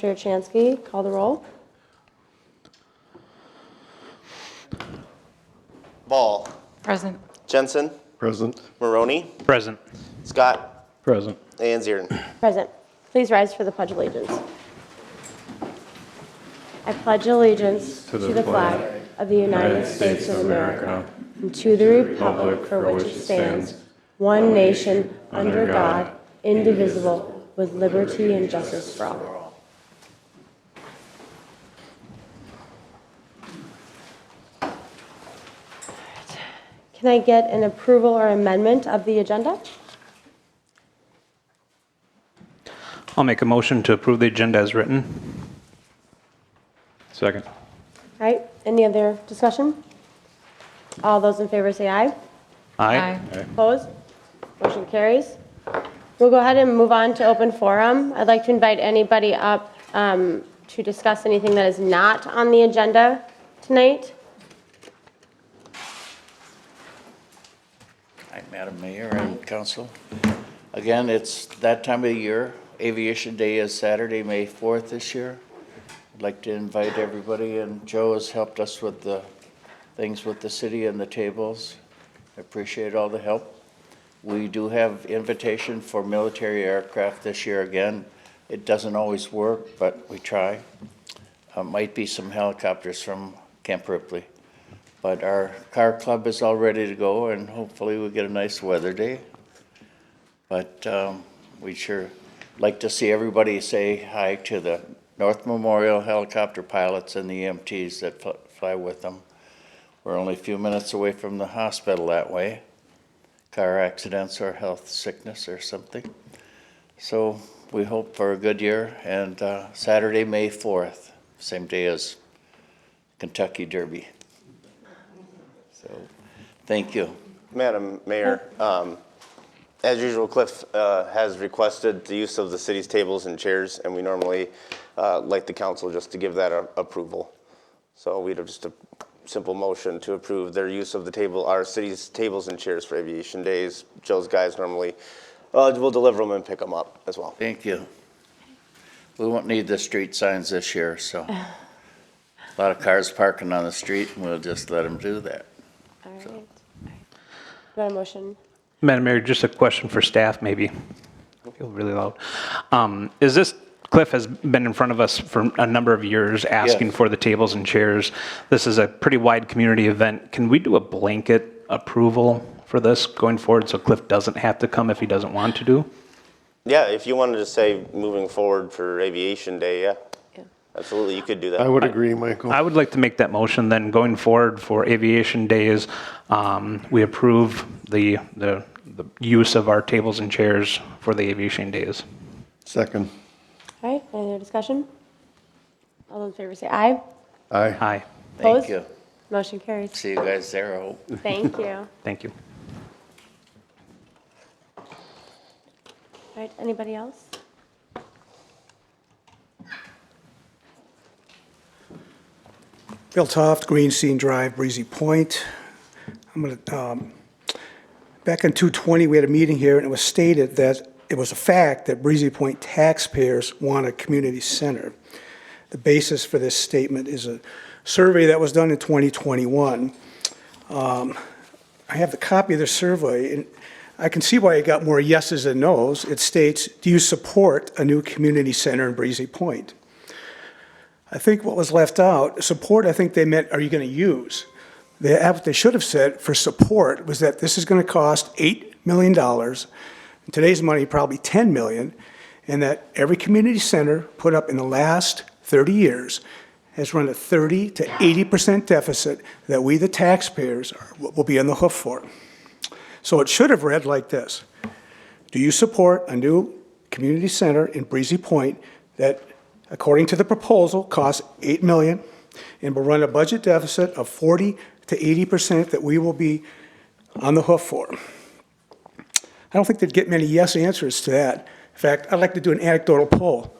Chansky, call the roll. Ball. Present. Jensen. Present. Maroney. Present. Scott. Present. And Zieren. Present. Please rise for the Pledge of Allegiance. I pledge allegiance to the flag of the United States of America and to the republic for which it stands, one nation, under God, indivisible, with liberty and justice for all. Can I get an approval or amendment of the agenda? I'll make a motion to approve the agenda as written. Second. All right, any other discussion? All those in favor say aye. Aye. Opposed? Motion carries. We'll go ahead and move on to open forum. I'd like to invite anybody up to discuss anything that is not on the agenda tonight. Hi, Madam Mayor and Council. Again, it's that time of the year. Aviation Day is Saturday, May 4th this year. I'd like to invite everybody, and Joe has helped us with the things with the city and the tables. I appreciate all the help. We do have invitation for military aircraft this year again. It doesn't always work, but we try. Might be some helicopters from Camp Ripley. But our car club is all ready to go, and hopefully we'll get a nice weather day. But we sure like to see everybody say hi to the North Memorial helicopter pilots and the EMTs that fly with them. We're only a few minutes away from the hospital that way. Car accidents or health sickness or something. So we hope for a good year, and Saturday, May 4th, same day as Kentucky Derby. So, thank you. Madam Mayor, as usual, Cliff has requested the use of the city's tables and chairs, and we normally like the council just to give that approval. So we'd have just a simple motion to approve their use of our city's tables and chairs for aviation days. Joe's guys normally will deliver them and pick them up as well. Thank you. We won't need the street signs this year, so a lot of cars parking on the street, and we'll just let them do that. All right. Got a motion? Madam Mayor, just a question for staff, maybe. I feel really loud. Is this, Cliff has been in front of us for a number of years asking Yes. for the tables and chairs. This is a pretty wide community event. Can we do a blanket approval for this going forward so Cliff doesn't have to come if he doesn't want to do? Yeah, if you wanted to say moving forward for aviation day, yeah. Absolutely, you could do that. I would agree, Michael. I would like to make that motion, then going forward for aviation days, we approve the use of our tables and chairs for the aviation days. Second. All right, any other discussion? All those in favor say aye. Aye. Aye. Opposed? Thank you. Motion carries. See you guys there, I hope. Thank you. Thank you. All right, anybody else? Bill Toft, Greenstein Drive, Breezy Point. Back in 2020, we had a meeting here, and it was stated that it was a fact that Breezy Point taxpayers want a community center. The basis for this statement is a survey that was done in 2021. I have the copy of the survey, and I can see why it got more yeses than nos. It states, do you support a new community center in Breezy Point? I think what was left out, support, I think they meant, are you going to use? What they should have said for support was that this is going to cost $8 million, in today's money probably $10 million, and that every community center put up in the last 30 years has run a 30 to 80% deficit that we, the taxpayers, will be on the hook for. So it should have read like this. Do you support a new community center in Breezy Point that, according to the proposal, costs $8 million and will run a budget deficit of 40 to 80% that we will be on the hook for? I don't think they'd get many yes answers to that. In fact, I'd like to do an anecdotal poll.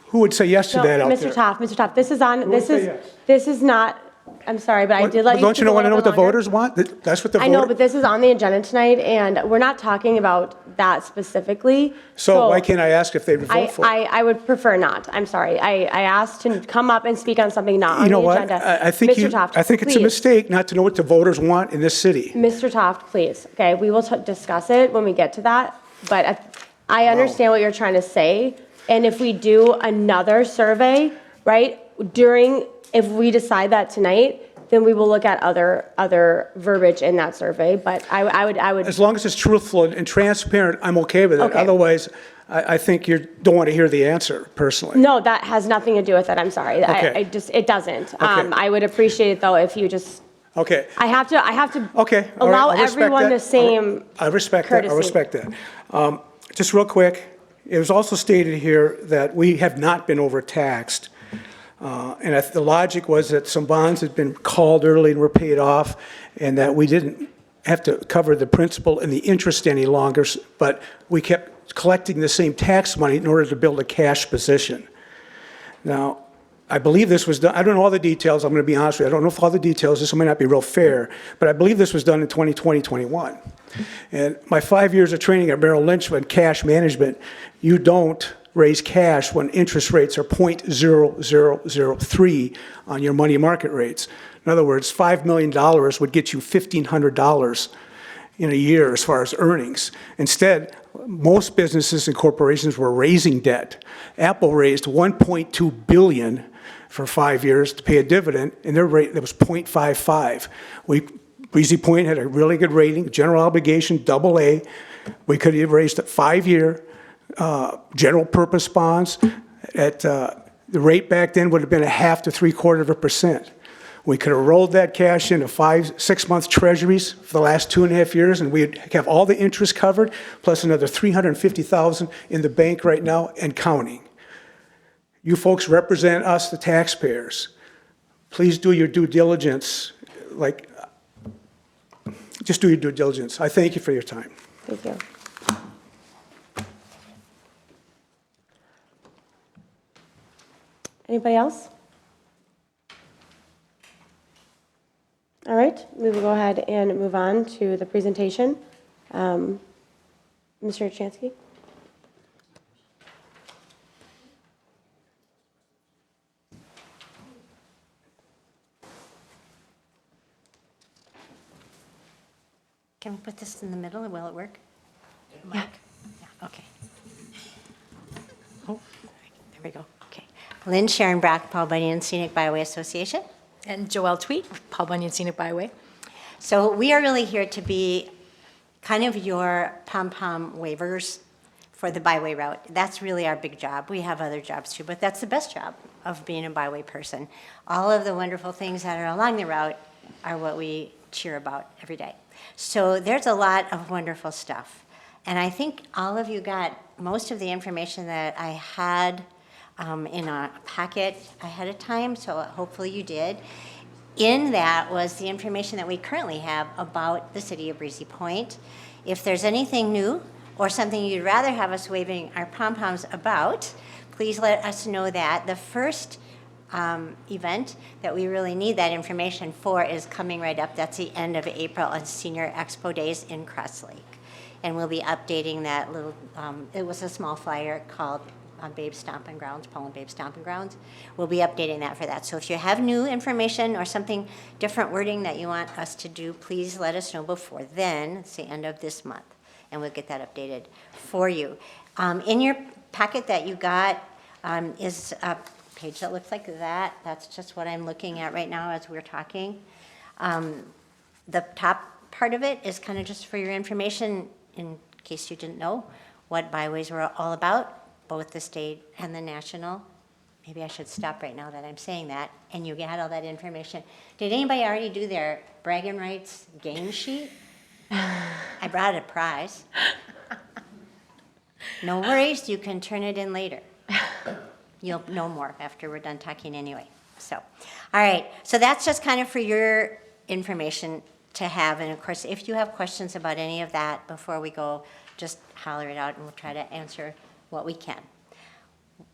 Who would say yes to No, that out Mr. there? Toft, this is on, Who this would is, say yes? this is not I'm sorry, but I did let you Don't speak you a want to know little what the bit longer. voters want? That's what the I know, voter. but this is on the agenda tonight, and we're not talking about that specifically. So why can't I ask if they would vote for it? I would prefer not. I'm sorry. I asked to come up and speak on something not on You know the what? agenda. I think Mr. Toft, I think it's a please. mistake not to know what the voters want in this city. Mr. Toft, please. Okay, we will discuss it when we get to that. But I understand what you're trying to say. And if we do another survey, right, if we decide that tonight, then we will look at other verbiage in that survey. But I would. As long as it's truthful and transparent, I'm okay with it. Okay. Otherwise, I think you don't want to hear the answer, personally. No, that has nothing to do with it. I'm sorry. Okay. It doesn't. Okay. I would appreciate it though if you just. Okay. I have to Okay. All right. allow I respect everyone that. the same. I respect that. I courtesy. respect that. Just real quick, it was also stated here that we have not been overtaxed. And the logic was that some bonds had been called early and were paid off, and that we didn't have to cover the principal and the interest any longer, but we kept collecting the same tax money in order to build a cash position. Now, I believe this was done, I don't know all the details, I'm going to be honest with you, I don't know if all the details, this might not be real fair, but I believe this was done in 2020-21. And my 5 years of training at Merrill Lynch in cash management, you don't raise cash when interest rates are 0.0003 on your money market rates. In other words, $5 million would get you $1,500 in a year as far as earnings. Instead, most businesses and corporations were raising debt. Apple raised $1.2 billion for 5 years to pay a dividend, and their rate that was 0.55. Breezy Point had a really good rating, general obligation, AA. We could have raised a 5-year general purpose bonds at the rate back then would have been 0.5 to 0.75%. We could have rolled that cash into 6-month treasuries for the last 2.5 years, and we'd have all the interest covered, plus another $350,000 in the bank right now and counting. You folks represent us, the taxpayers. Please do your due diligence. Just do your due diligence. I thank you for your time. Thank you. Anybody else? All right, we will go ahead and move on to the presentation. Mr. Chansky? Can we put this in the middle, and will it work? Yeah. Okay. Oh, there we go, okay. Lynn Sharon Brock, Paul Bunyan Scenic Byway Association. And Joelle Tweet, Paul Bunyan Scenic Byway. So we are really here to be kind of your pom-pom waivers for the byway route. That's really our big job. We have other jobs too, but that's the best job of being a byway person. All of the wonderful things that are along the route are what we cheer about every day. So there's a lot of wonderful stuff. And I think all of you got most of the information that I had in a packet ahead of time, so hopefully you did. In that was the information that we currently have about the city of Breezy Point. If there's anything new or something you'd rather have us waving our pom-poms about, please let us know that. The first event that we really need that information for is coming right up. That's the end of April on Senior Expo Days in Cross Lake. And we'll be updating that little, it was a small flyer called Babe's Stomping Grounds, Paul and Babe's Stomping Grounds. We'll be updating that for that. So if you have new information or something different wording that you want us to do, please let us know before then. It's the end of this month, and we'll get that updated for you. In your packet that you got is a page that looks like that. That's just what I'm looking at right now as we're talking. The top part of it is kind of just for your information, in case you didn't know what byways were all about, both the state and the national. Maybe I should stop right now that I'm saying that, and you got all that information. Did anybody already do their bragging rights game sheet? I brought a prize. No worries, you can turn it in later. You'll know more after we're done talking anyway. So, all right, so that's just kind of for your information to have. And of course, if you have questions about any of that before we go, just holler it out and we'll try to answer what we can.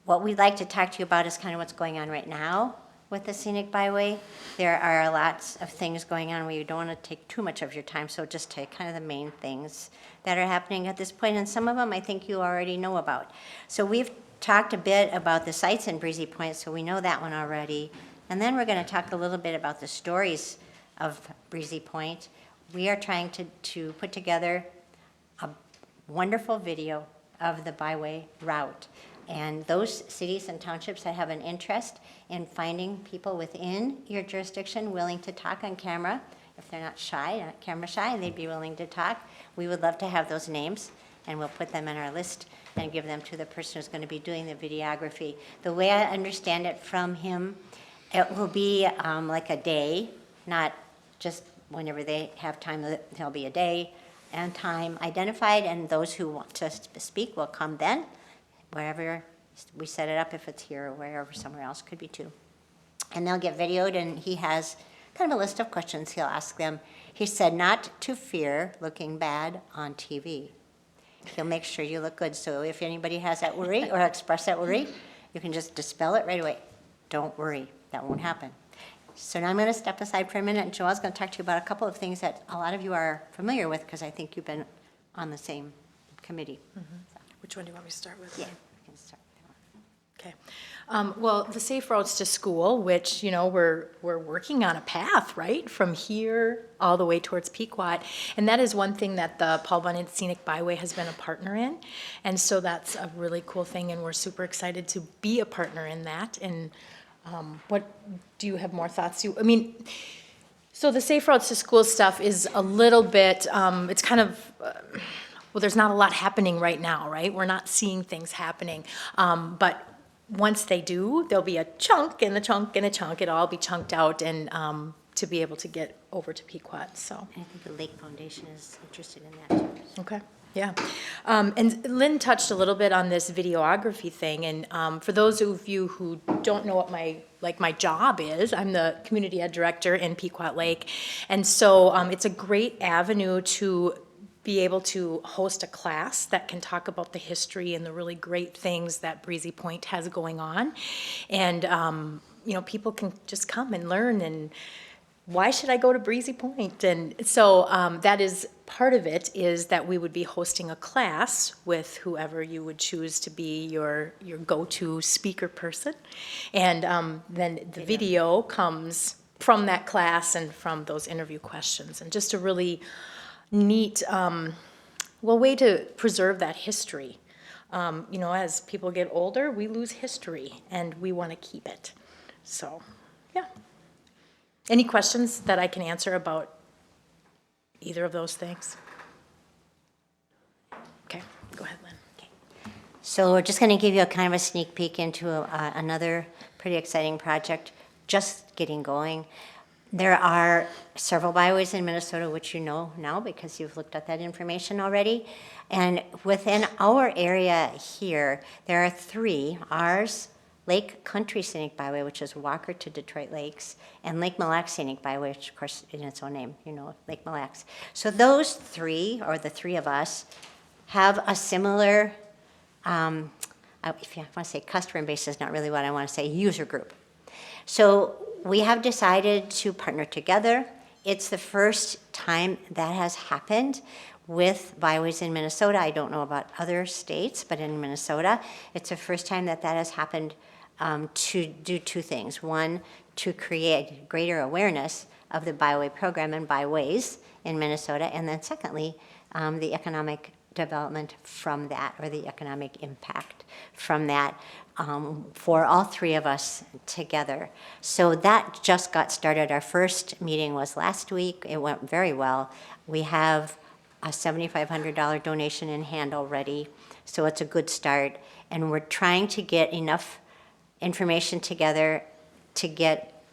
What we'd like to talk to you about is kind of what's going on right now with the scenic byway. There are lots of things going on. We don't want to take too much of your time, so just take kind of the main things that are happening at this point, and some of them I think you already know about. So we've talked a bit about the sites in Breezy Point, so we know that one already. And then we're going to talk a little bit about the stories of Breezy Point. We are trying to put together a wonderful video of the byway route. And those cities and townships that have an interest in finding people within your jurisdiction willing to talk on camera, if they're not shy, not camera shy, and they'd be willing to talk, we would love to have those names, and we'll put them in our list and give them to the person who's going to be doing the videography. The way I understand it from him, it will be like a day, not just whenever they have time. There'll be a day and time identified, and those who want to speak will come then, wherever we set it up, if it's here or wherever, somewhere else, could be too. And they'll get videoed, and he has kind of a list of questions he'll ask them. He said not to fear looking bad on TV. He'll make sure you look good, so if anybody has that worry or express that worry, you can just dispel it right away. Don't worry, that won't happen. So now I'm going to step aside for a minute, and Joelle's going to talk to you about a couple of things that a lot of you are familiar with, because I think you've been on the same committee. Which one do you want me to start with? Yeah, we can start there. Okay. Well, the Safe Routes to School, which, you know, we're working on a path, right, from here all the way towards Pequot. And that is one thing that the Paul Bunyan Scenic Byway has been a partner in. And so that's a really cool thing, and we're super excited to be a partner in that. And what do you have more thoughts? So the Safe Routes to School stuff is a little bit, it's kind of, well, there's not a lot happening right now, right? We're not seeing things happening. But once they do, there'll be a chunk and a chunk and a chunk. It'll all be chunked out and to be able to get over to Pequot, so. I think the Lake Foundation is interested in that too. Okay, yeah. And Lynn touched a little bit on this videography thing, and for those of you who don't know what my job is, I'm the community ed director in Pequot Lake, and so it's a great avenue to be able to host a class that can talk about the history and the really great things that Breezy Point has going on, and you know, people can just come and learn, and why should I go to Breezy Point? And so that is part of it, is that we would be hosting a class with whoever you would choose to be your go-to speaker person. And then the video comes from that class and from those interview questions. And just a really neat, way to preserve that history. You know, as people get older, we lose history, and we want to keep it. So, yeah. Any questions that I can answer about either of those things? Okay, go ahead, Lynn. Okay. So we're just going to give you a kind of a sneak peek into another pretty exciting project just getting going. There are several byways in Minnesota, which you know now because you've looked at that information already. And within our area here, there are three. Ours, Lake Country Scenic Byway, which is Walker to Detroit Lakes, and Lake Mille Lacs Scenic Byway, which of course in its own name, you know, Lake Mille Lacs. So those three, or the three of us, have a similar, if you want to say customer base is not really what I want to say, user group. So we have decided to partner together. It's the first time that has happened with byways in Minnesota. I don't know about other states, but in Minnesota, it's the first time that that has happened to do two things. One, to create greater awareness of the byway program and byways in Minnesota, and then secondly, the economic development from that, or the economic impact from that, for all three of us together. So that just got started. Our first meeting was last week. It went very well. We have a $7,500 donation in hand already, so it's a good start. And we're trying to get enough information together to get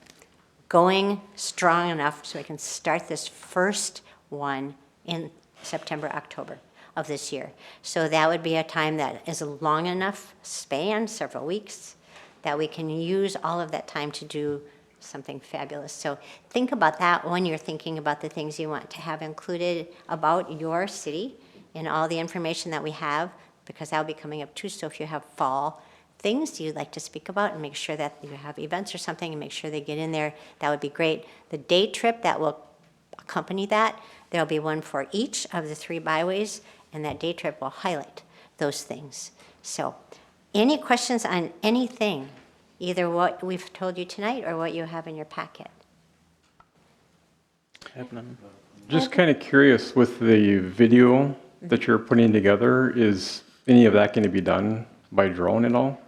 going strong enough so we can start this first one in September, October of this year. So that would be a time that is a long enough span, several weeks, that we can use all of that time to do something fabulous. So think about that when you're thinking about the things you want to have included about your city in all the information that we have, because that'll be coming up too. So if you have fall things you'd like to speak about and make sure that you have events or something and make sure they get in there, that would be great. The day trip that will accompany that, there'll be one for each of the 3 byways, and that day trip will highlight those things. So, any questions on anything, either what we've told you tonight or what you have in your packet? Just kind of curious, with the video that you're putting together, is any of that going to be done by drone at all?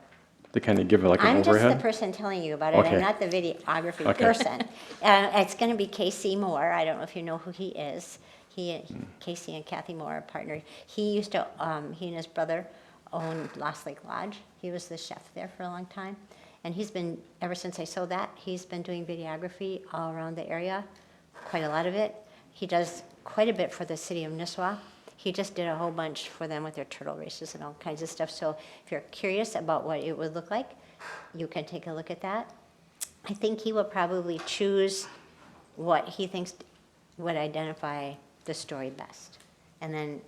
To kind of give it like an I'm just overhead? the person telling you about it. I'm Okay. not the videography Okay. person. It's going to be Casey Moore. I don't know if you know who he is. Casey and Kathy Moore are partnered. He used to, he and his brother owned Lost Lake Lodge. He was the chef there for a long time. And he's been, ever since I sold that, he's been doing videography all around the area, quite a lot of it. He does quite a bit for the city of Nisswa. He just did a whole bunch for them with their turtle races and all kinds of stuff. So if you're curious about what it would look like, you can take a look at that. I think he will probably choose what he thinks would identify the story best. And then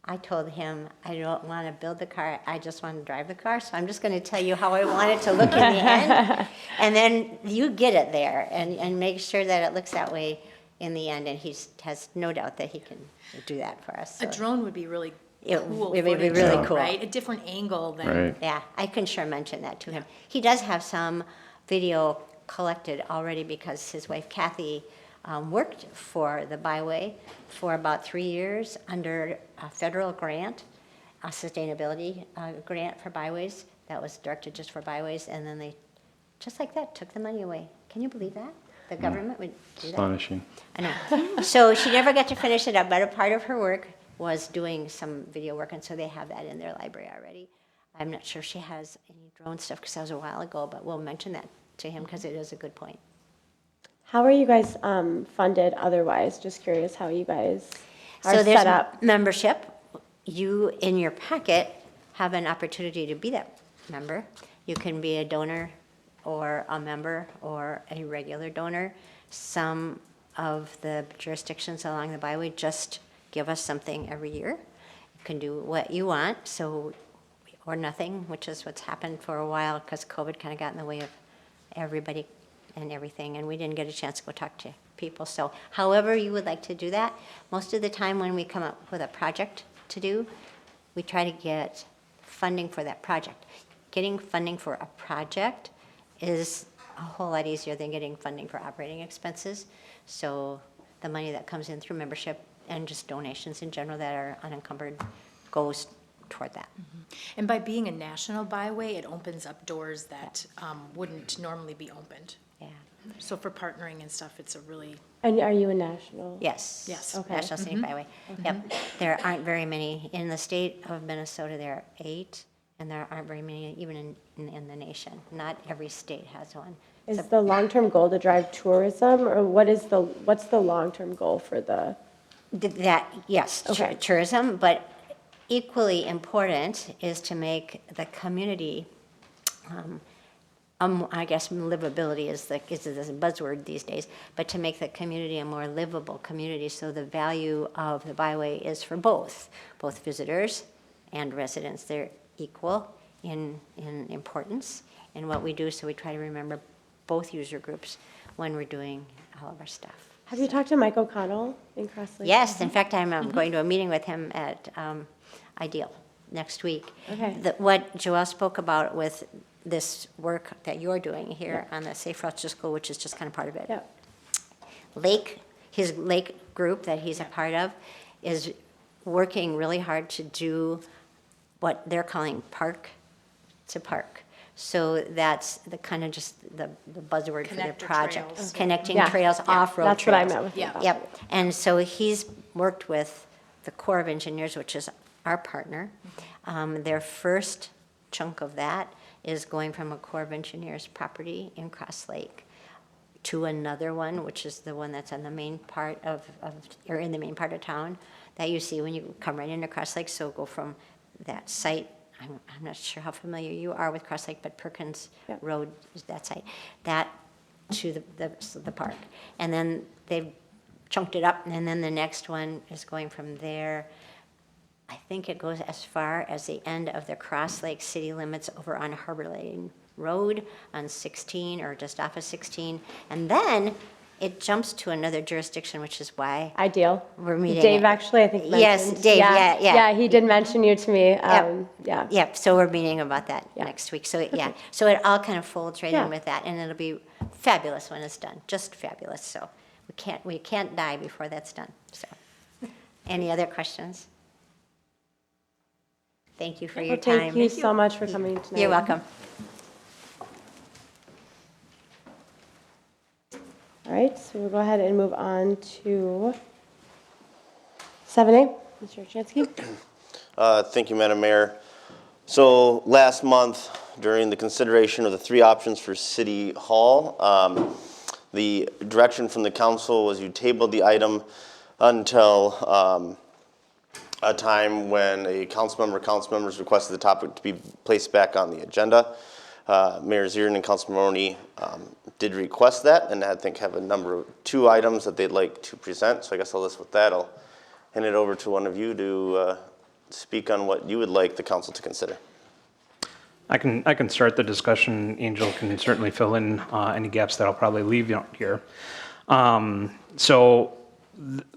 I told him I don't want to build the car, I just want to drive the car. So I'm just going to tell you how I want it to look in the end. And then you get it there and make sure that it looks that way in the end. And he has no doubt that he can do that for us. A So, drone would be really It cool would be footage, really though, cool. right? A different angle than. Right. yeah, I can sure mention that to him. He does have some video collected already because his wife Kathy worked for the Byway for about 3 years under a federal grant, a sustainability grant for byways that was directed just for byways, and then they, just like that, took the money away. Can you believe that? The government would do that? Astonishing. I know. So she never got to finish it up, but a part of her work was doing some video work, and so they have that in their library already. I'm not sure if she has any drone stuff because that was a while ago, but we'll mention that to him because it is a good point. How are you guys funded otherwise? Just curious how you guys are So there's set up. membership. You, in your packet, have an opportunity to be that member. You can be a donor or a member or a regular donor. Some of the jurisdictions along the byway just give us something every year. You can do what you want, so, or nothing, which is what's happened for a while because COVID kind of got in the way of everybody and everything, and we didn't get a chance to go talk to people. So however you would like to do that, most of the time when we come up with a project to do, we try to get funding for that project. Getting funding for a project is a whole lot easier than getting funding for operating expenses. So the money that comes in through membership and just donations in general that are unencumbered goes toward that. And by being a national byway, it opens up doors that wouldn't normally be opened. Yeah. So for partnering and stuff, it's a really, And are you a national? Yes. Yes. Okay. National Scenic Byway. Yep. There aren't very many. In the state of Minnesota, there are 8, and there aren't very many even in the nation. Not every state has one. Is the long-term goal to drive tourism, or what's the long-term goal for the? That, yes, Okay. tourism, but equally important is to make the community, I guess livability is the buzzword these days, but to make the community a more livable community, so the value of the byway is for both visitors and residents. They're equal in importance in what we do, so we try to remember both user groups when we're doing all of our stuff. Have you talked to Mike O'Connell in Cross Lake? Yes, in fact, I'm going to a meeting with him at Ideal next week. Okay. What Joelle spoke about with this work that you're doing here on the Safe Routes to School, which is just kind of part of it. Yep. His Lake group that he's a part of is working really hard to do what they're calling park to park. So that's the kind of just the buzzword for their Connector project. trails. Connecting Yeah. trails, off-road trails. That's what I meant with Yeah. that. Yep, and so he's worked with the Corps of Engineers, which is our partner. Their first chunk of that is going from a Corps of Engineers property in Cross Lake to another one, which is the one that's on the main part or in the main part of town that you see when you come right into Cross Lake. So go from that site, I'm not sure how familiar you are with Cross Lake, but Perkins Yep. Road is that site, that to the park. And then they've chunked it up, and then the next one is going from there. I think it goes as far as the end of the Cross Lake city limits over on Harbor Lane Road on 16 or just off of 16. And then it jumps to another jurisdiction, which is why Ideal. we're meeting. Dave actually, I think, mentioned. Yes, Dave, yeah. Yeah, he did mention you to me. Yep. Yeah. Yep, so we're meeting about that Yeah. next week. So, yeah, so it all kind of folds right Yeah. in with that, and it'll be fabulous when it's done, just fabulous. So we can't die before that's done, so. Any other questions? Thank you for your Well, time. thank you so much for coming tonight. You're welcome. All right, so we'll go ahead and move on to 7A. Mr. Chansky? Thank you, Madam Mayor. So last month, during the consideration of the 3 options for City Hall, the direction from the council was you tabled the item until a time when a council members requested the topic to be placed back on the agenda. Mayor Zirin and Councilman Maroney did request that, and I think have a number of 2 items that they'd like to present. So I guess I'll list with that. I'll hand it over to one of you to speak on what you would like the council to consider. I can start the discussion. Angel can certainly fill in any gaps that I'll probably leave out here.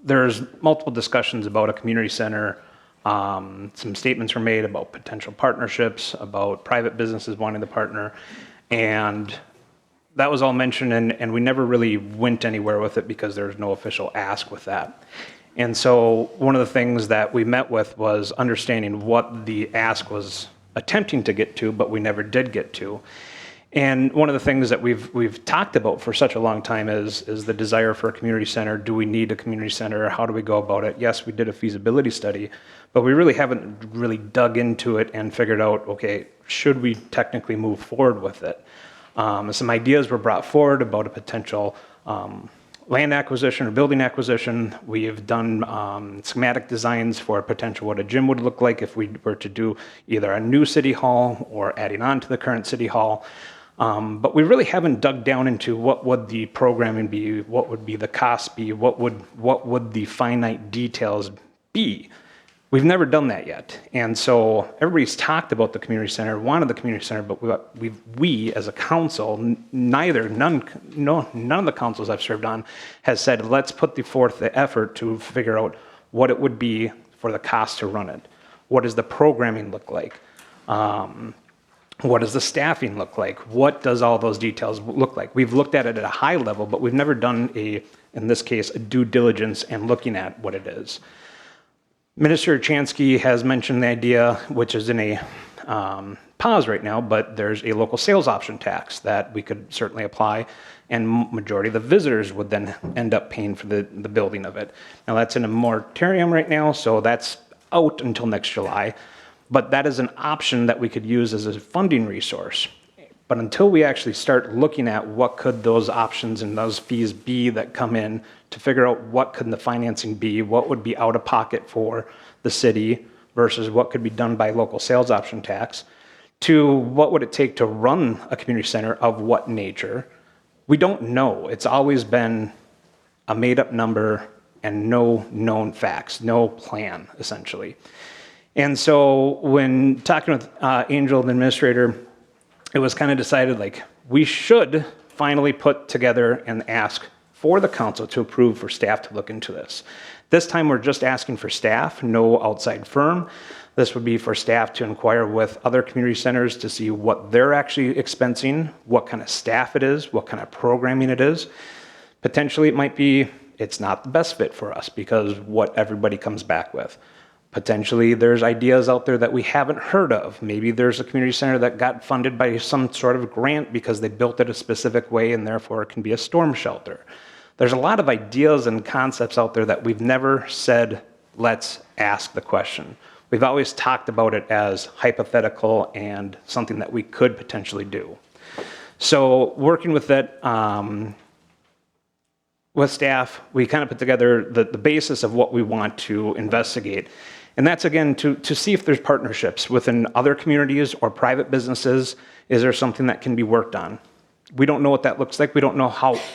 There's multiple discussions about a community center. Some statements were made about potential partnerships, about private businesses wanting to partner, and that was all mentioned, and we never really went anywhere with it because there was no official ask with that. And so one of the things that we met with was understanding what the ask was attempting to get to, but we never did get to. And one of the things that we've talked about for such a long time is the desire for a community center. Do we need a community center? How do we go about it? Yes, we did a feasibility study, but we really haven't really dug into it and figured out, okay, should we technically move forward with it? Some ideas were brought forward about a potential land acquisition or building acquisition. We have done schematic designs for potential what a gym would look like if we were to do either a new city hall or adding on to the current city hall. But we really haven't dug down into what would the programming be, what would be the cost be, what would the finite details be. We've never done that yet. And so everybody's talked about the community center, wanted the community center, but we as a council, none of the councils I've served on has said, let's put forth the effort to figure out what it would be for the cost to run it. What does the programming look like? What does the staffing look like? What does all those details look like? We've looked at it at a high level, but we've never done in this case, a due diligence and looking at what it is. Minister Chansky has mentioned the idea, which is in a pause right now, but there's a local sales option tax that we could certainly apply, and majority of the visitors would then end up paying for the building of it. Now that's in a moratorium right now, so that's out until next July, but that is an option that we could use as a funding resource. But until we actually start looking at what could those options and those fees be that come in to figure out what could the financing be, what would be out of pocket for the city versus what could be done by local sales option tax, to what would it take to run a community center of what nature, we don't know. It's always been a made-up number and no known facts, no plan, essentially. And so when talking with Angel, the administrator, it was kind of decided like we should finally put together and ask for the council to approve for staff to look into this. This time we're just asking for staff, no outside firm. This would be for staff to inquire with other community centers to see what they're actually expensing, what kind of staff it is, what kind of programming it is. Potentially it might be it's not the best fit for us because what everybody comes back with. Potentially there's ideas out there that we haven't heard of. Maybe there's a community center that got funded by some sort of grant because they built it a specific way and therefore it can be a storm shelter. There's a lot of ideas and concepts out there that we've never said, let's ask the question. We've always talked about it as hypothetical and something that we could potentially do. So working with that, with staff, we kind of put together the basis of what we want to investigate. And that's, again, to see if there's partnerships within other communities or private businesses. Is there something that can be worked on? We don't know what that looks like. We don't know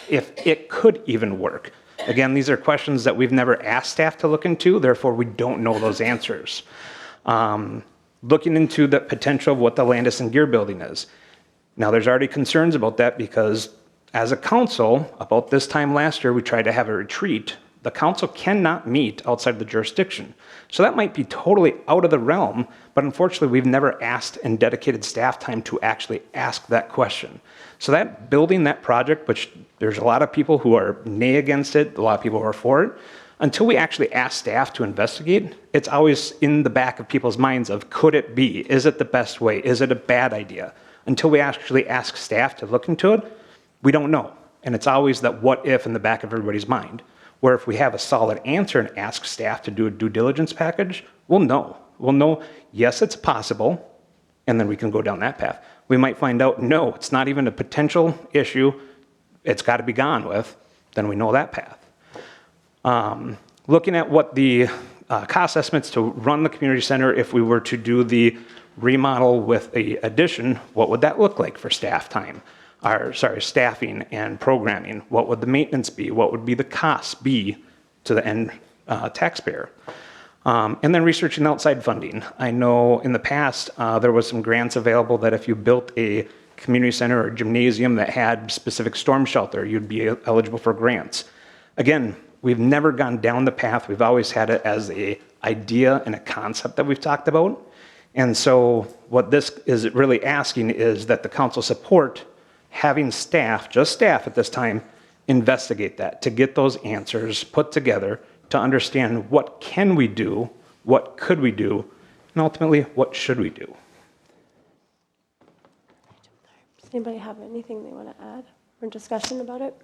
if it could even work. Again, these are questions that we've never asked staff to look into, therefore we don't know those answers. Looking into the potential of what the Landis and Gear building is. Now, there's already concerns about that because as a council, about this time last year, we tried to have a retreat. The council cannot meet outside the jurisdiction. So that might be totally out of the realm, but unfortunately, we've never asked and dedicated staff time to actually ask that question. So that building, that project, which there's a lot of people who are nay against it, a lot of people who are for it, until we actually ask staff to investigate, it's always in the back of people's minds of, could it be? Is it the best way? Is it a bad idea? Until we actually ask staff to look into it, we don't know. And it's always that what if in the back of everybody's mind. Where if we have a solid answer and ask staff to do a due diligence package, we'll know. We'll know, yes, it's possible, and then we can go down that path. We might find out, no, it's not even a potential issue, it's got to be gone with, then we know that path. Looking at what the cost estimates to run the community center, if we were to do the remodel with the addition, what would that look like for staff time? Staffing and programming. What would the maintenance be? What would be the costs be to the end taxpayer? And then researching outside funding. I know in the past there was some grants available that if you built a community center or gymnasium that had specific storm shelter, you'd be eligible for grants. Again, we've never gone down the path. We've always had it as an idea and a concept that we've talked about. And so what this is really asking is that the council support having staff, just staff at this time, investigate that to get those answers put together to understand what can we do, what could we do, and ultimately, what should we do? Does anybody have anything they want to add or discussion about it?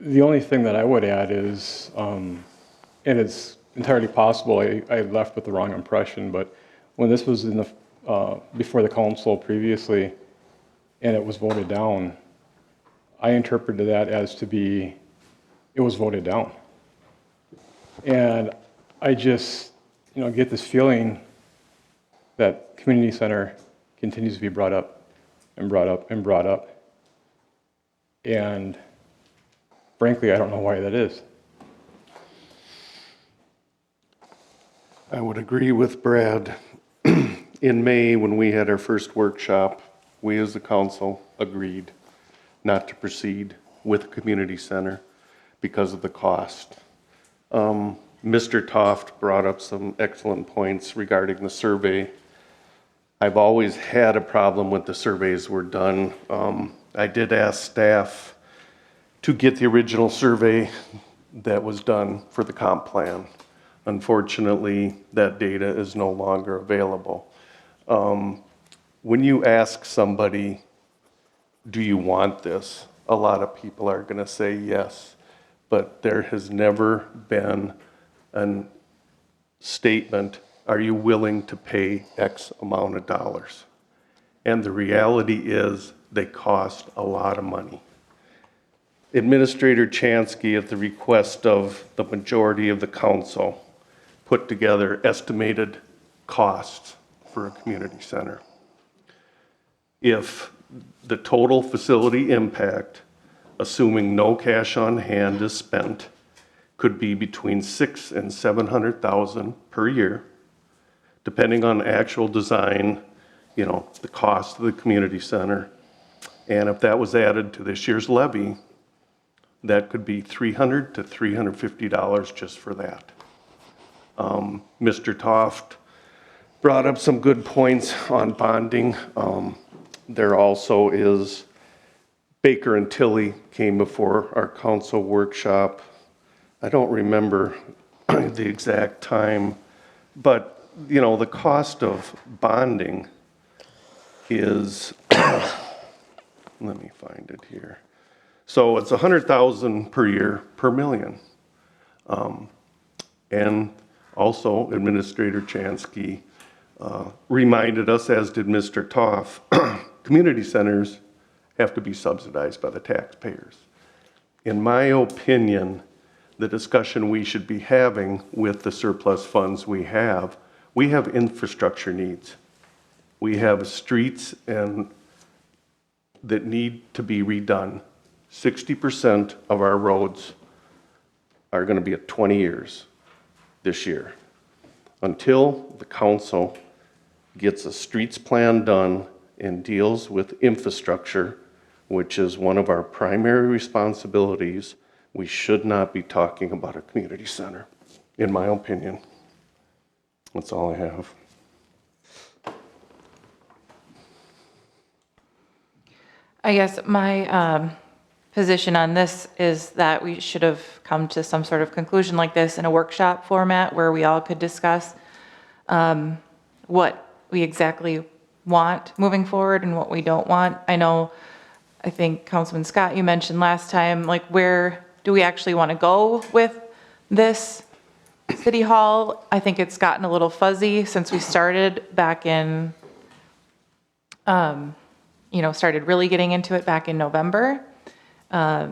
The only thing that I would add is, and it's entirely possible I left with the wrong impression, but when this was in the before the council previously, and it was voted down, I interpreted that as to be, it was voted down. And I just, get this feeling that community center continues to be brought up and brought up and brought up. And frankly, I don't know why that is. I would agree with Brad. In May, when we had our first workshop, we as the council agreed not to proceed with the community center because of the cost. Mr. Toft brought up some excellent points regarding the survey. I've always had a problem with the surveys were done. I did ask staff to get the original survey that was done for the comp plan. Unfortunately, that data is no longer available. When you ask somebody, do you want this? A lot of people are going to say yes, but there has never been a statement, are you willing to pay X amount of dollars? And the reality is they cost a lot of money. Administrator Chansky, at the request of the majority of the council, put together estimated costs for a community center. If the total facility impact, assuming no cash on hand is spent, could be between $600,000 and $700,000 per year, depending on actual design, the cost of the community center. And if that was added to this year's levy, that could be $300 to $350 just for that. Mr. Toft brought up some good points on bonding. There also is Baker and Tilly came before our council workshop. I don't remember the exact time, but the cost of bonding is, let me find it here. So it's $100,000 per year per million. And also Administrator Chansky reminded us, as did Mr. Toff, community centers have to be subsidized by the taxpayers. In my opinion, the discussion we should be having with the surplus funds we have infrastructure needs. We have streets that need to be redone, 60% of our roads are going to be at 20 years this year. Until the council gets a streets plan done and deals with infrastructure, which is one of our primary responsibilities, we should not be talking about a community center, in my opinion. That's all I have. I guess my position on this is that we should have come to some sort of conclusion like this in a workshop format where we all could discuss what we exactly want moving forward and what we don't want. I think Councilman Scott, you mentioned last time, like, where do we actually want to go with this City Hall? I think it's gotten a little fuzzy since we started back in, started really getting into it back in November. I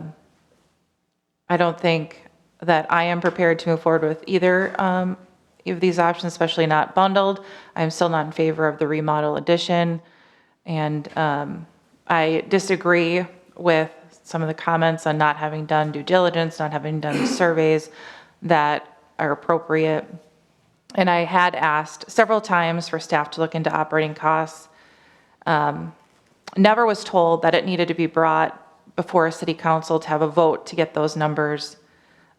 don't think that I am prepared to move forward with either of these options, especially not bundled. I'm still not in favor of the remodel addition. And I disagree with some of the comments on not having done due diligence, not having done surveys that are appropriate. And I had asked several times for staff to look into operating costs. Never was told that it needed to be brought before a city council to have a vote to get those numbers.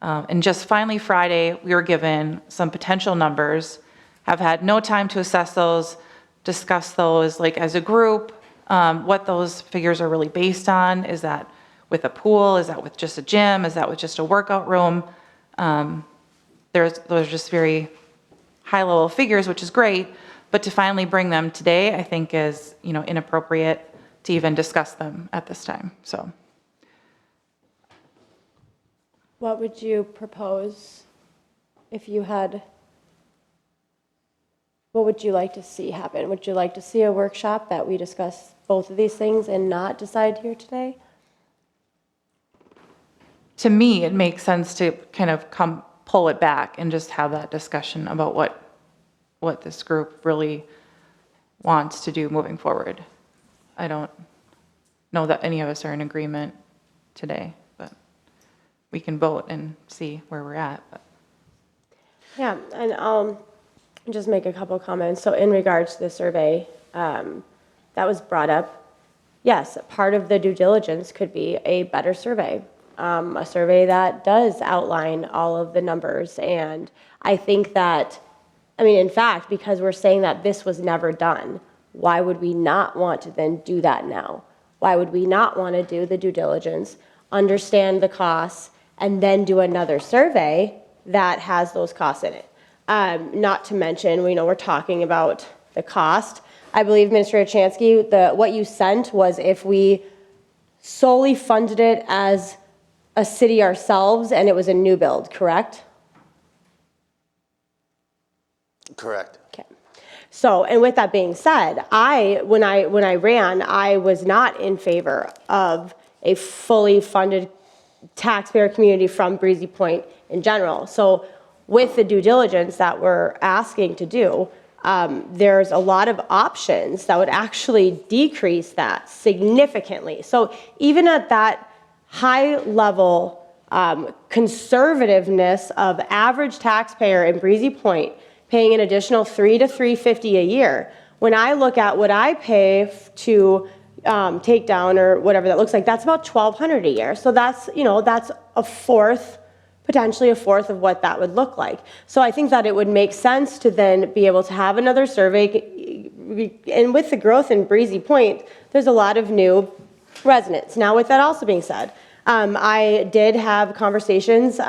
And just finally Friday, we were given some potential numbers, have had no time to assess those, discuss those like as a group, what those figures are really based on. Is that with a pool? Is that with just a gym? Is that with just a workout room? Those are just very high level figures, which is great, but to finally bring them today, I think is, inappropriate to even discuss them at this time, so. What would you propose if you had, what would you like to see happen? Would you like to see a workshop that we discuss both of these things and not decide here today? To me, it makes sense to kind of pull it back and just have that discussion about what this group really wants to do moving forward. I don't know that any of us are in agreement today, but we can vote and see where we're at. But. Yeah, and I'll just make a couple comments. So in regards to the survey that was brought up, yes, part of the due diligence could be a better survey, a survey that does outline all of the numbers. And I think that, in fact, because we're saying that this was never done, why would we not want to then do that now? Why would we not want to do the due diligence, understand the costs, and then do another survey that has those costs in it? Not to mention, we're talking about the cost. I believe, Minister Chansky, what you sent was if we solely funded it as a city ourselves and it was a new build, correct? Correct. Okay. So, and with that being said, when I ran, I was not in favor of a fully funded taxpayer community from Breezy Point in general. So with the due diligence that we're asking to do, there's a lot of options that would actually decrease that significantly. So even at that high level conservativeness of average taxpayer in Breezy Point paying an additional $300 to $350 a year, when I look at what I pay to take down or whatever that looks like, that's about $1,200 a year. So that's, that's potentially a fourth of what that would look like. So I think that it would make sense to then be able to have another survey. And with the growth in Breezy Point, there's a lot of new residents. Now, with that also being said, I did have conversations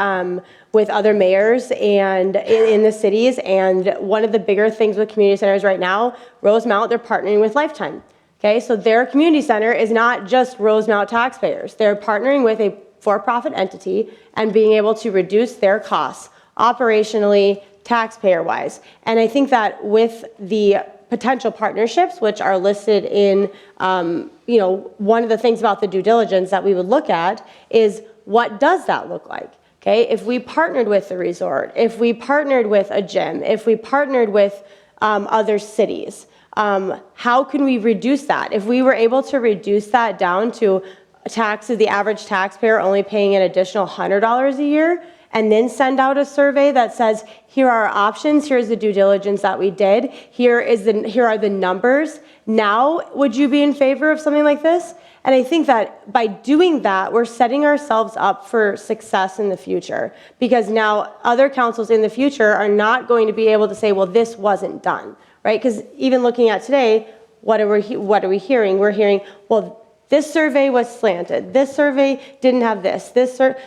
with other mayors and in the cities, and one of the bigger things with community centers right now, Rosemount, they're partnering with Lifetime. Okay, so their community center is not just Rosemount taxpayers. They're partnering with a for-profit entity and being able to reduce their costs operationally, taxpayer-wise. And I think that with the potential partnerships, which are listed in, one of the things about the due diligence that we would look at is what does that look like? Okay, if we partnered with the resort, if we partnered with a gym, if we partnered with other cities, how can we reduce that? If we were able to reduce that down to taxes, the average taxpayer only paying an additional $100 a year, and then send out a survey that says, here are our options, here's the due diligence that we did, here are the numbers. Now, would you be in favor of something like this? And I think that by doing that, we're setting ourselves up for success in the future, because now other councils in the future are not going to be able to say, well, this wasn't done, right? Because even looking at today, what are we hearing? We're hearing, well, this survey was slanted. This survey didn't have this.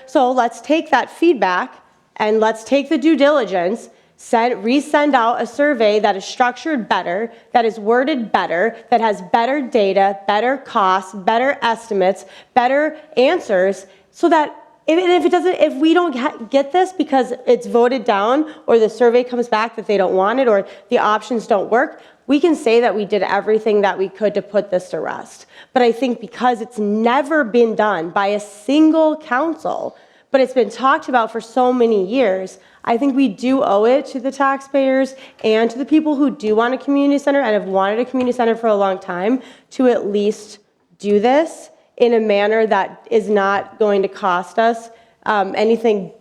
So let's take that feedback and let's take the due diligence, resend out a survey that is structured better, that is worded better, that has better data, better costs, better estimates, better answers, so that if we don't get this because it's voted down or the survey comes back that they don't want it or the options don't work, we can say that we did everything that we could to put this to rest. But I think because it's never been done by a single council, but it's been talked about for so many years, I think we do owe it to the taxpayers and to the people who do want a community center and have wanted a community center for a long time to at least do this in a manner that is not going to cost us anything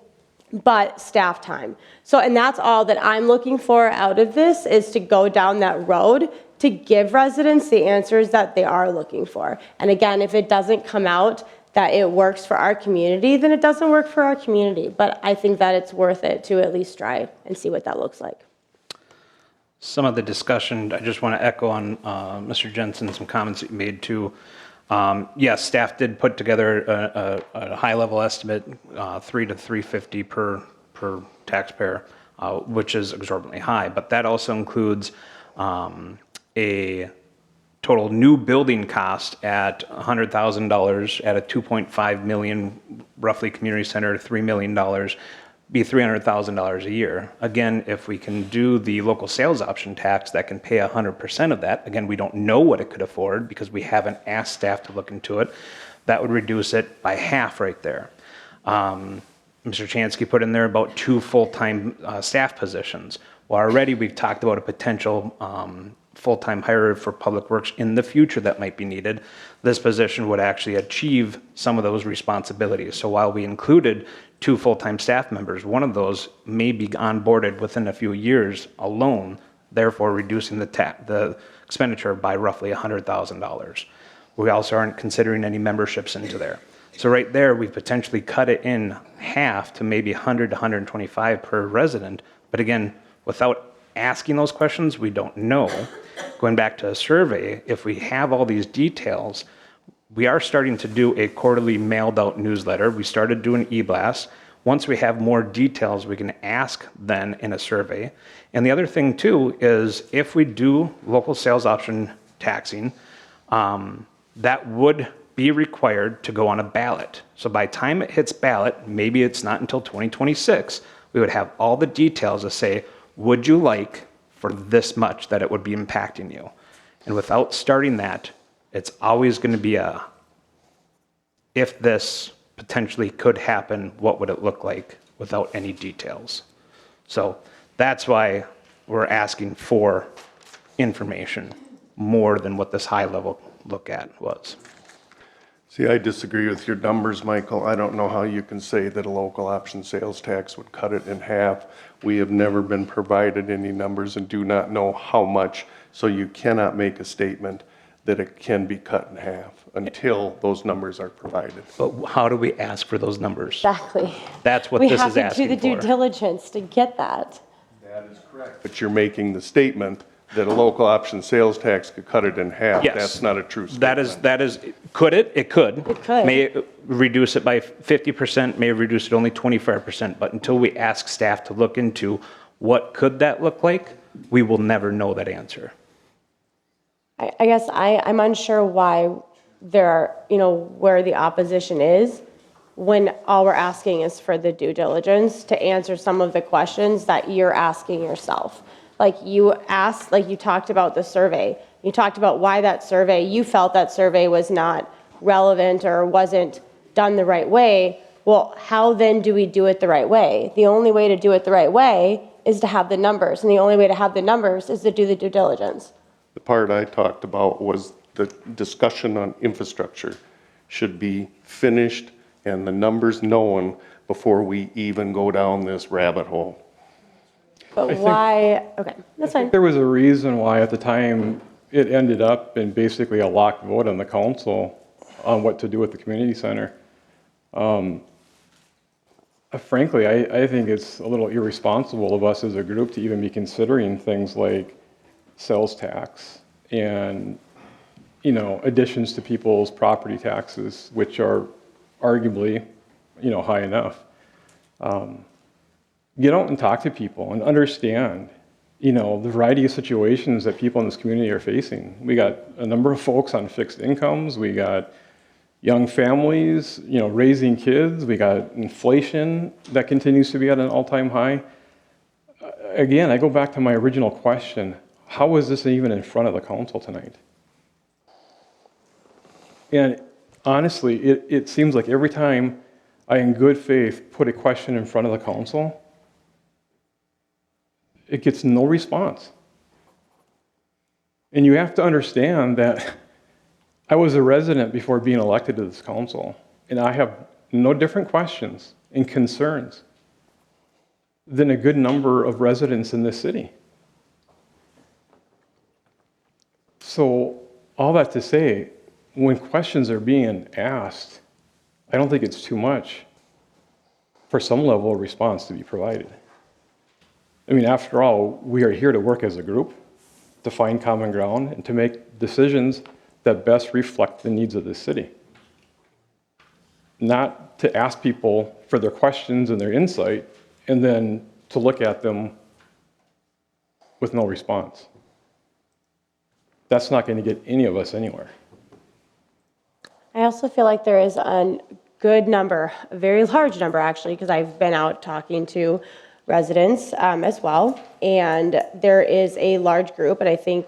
but staff time. So, and that's all that I'm looking for out of this, is to go down that road to give residents the answers that they are looking for. And again, if it doesn't come out that it works for our community, then it doesn't work for our community. But I think that it's worth it to at least try and see what that looks like. Some of the discussion, I just want to echo on Mr. Jensen, some comments that you made too. Yes, staff did put together a high-level estimate, $300 to $350 per taxpayer, which is exorbitantly high. But that also includes a total new building cost at $100,000 at a 2.5 million, roughly community center, $3 million, be $300,000 a year. Again, if we can do the local sales option tax that can pay 100% of that, again, we don't know what it could afford because we haven't asked staff to look into it, that would reduce it by half right there. Mr. Chansky put in there about 2 full-time staff positions. Well, already we've talked about a potential full-time hire for Public Works in the future that might be needed. This position would actually achieve some of those responsibilities. So while we included 2 full-time staff members, one of those may be onboarded within a few years alone, therefore reducing the expenditure by roughly $100,000. We also aren't considering any memberships into there. So right there, we potentially cut it in half to maybe 100 to 125 per resident. But again, without asking those questions, we don't know. Going back to a survey, if we have all these details, we are starting to do a quarterly mailed out newsletter. We started doing e-blasts. Once we have more details, we can ask then in a survey. And the other thing too is if we do local sales option taxing, that would be required to go on a ballot. So by the time it hits ballot, maybe it's not until 2026, we would have all the details to say, would you like for this much that it would be impacting you? And without starting that, it's always going to be if this potentially could happen, what would it look like without any details? So that's why we're asking for information more than what this high level look at was. See, I disagree with your numbers, Michael. I don't know how you can say that a local option sales tax would cut it in half. We have never been provided any numbers and do not know how much, so you cannot make a statement that it can be cut in half until those numbers are provided. But how do we ask for those numbers? Exactly. That's what We this have is to do asking the due for. diligence to get that. That is correct. But you're making the statement that a local option sales tax could cut it in half. Yes. That's not a true statement. That is, could it? It could. It could. May it reduce it by 50%, may reduce it only 25%, but until we ask staff to look into what could that look like, we will never know that answer. I guess I'm unsure why there are, where the opposition is when all we're asking is for the due diligence to answer some of the questions that you're asking yourself. Like you talked about the survey. You talked about why you felt that survey was not relevant or wasn't done the right way. Well, how then do we do it the right way? The only way to do it the right way is to have the numbers. And the only way to have the numbers is to do the due diligence. The part I talked about was the discussion on infrastructure. should be finished and the numbers known before we even go down this rabbit hole. But think- why, okay, that's fine. There was a reason why at the time it ended up in basically a locked vote on the council on what to do with the community center. Frankly, I think it's a little irresponsible of us as a group to even be considering things like sales tax and, you know, additions to people's property taxes, which are arguably, you know, high enough. Get out and talk to people and understand, you know, the variety of situations that people in this community are facing. We got a number of folks on fixed incomes. We got young families, you know, raising kids. We got inflation that continues to be at an all-time high. Again, I go back to my original question. How is this even in front of the council tonight? And honestly, it seems like every time I, in good faith, put a question in front of the council, it gets no response. And you have to understand that I was a resident before being elected to this council, and I have no different questions and concerns than a good number of residents in this city. So all that to say, when questions are being asked, I don't think it's too much for some level of response to be provided. I mean, after all, we are here to work as a group, to find common ground, and to make decisions that best reflect the needs of the city. Not to ask people for their questions and their insight, and then to look at them with no response. That's not going to get any of us anywhere. I also feel like there is a good number, a very large number actually, because I've been out talking to residents as well, and there is a large group, and I think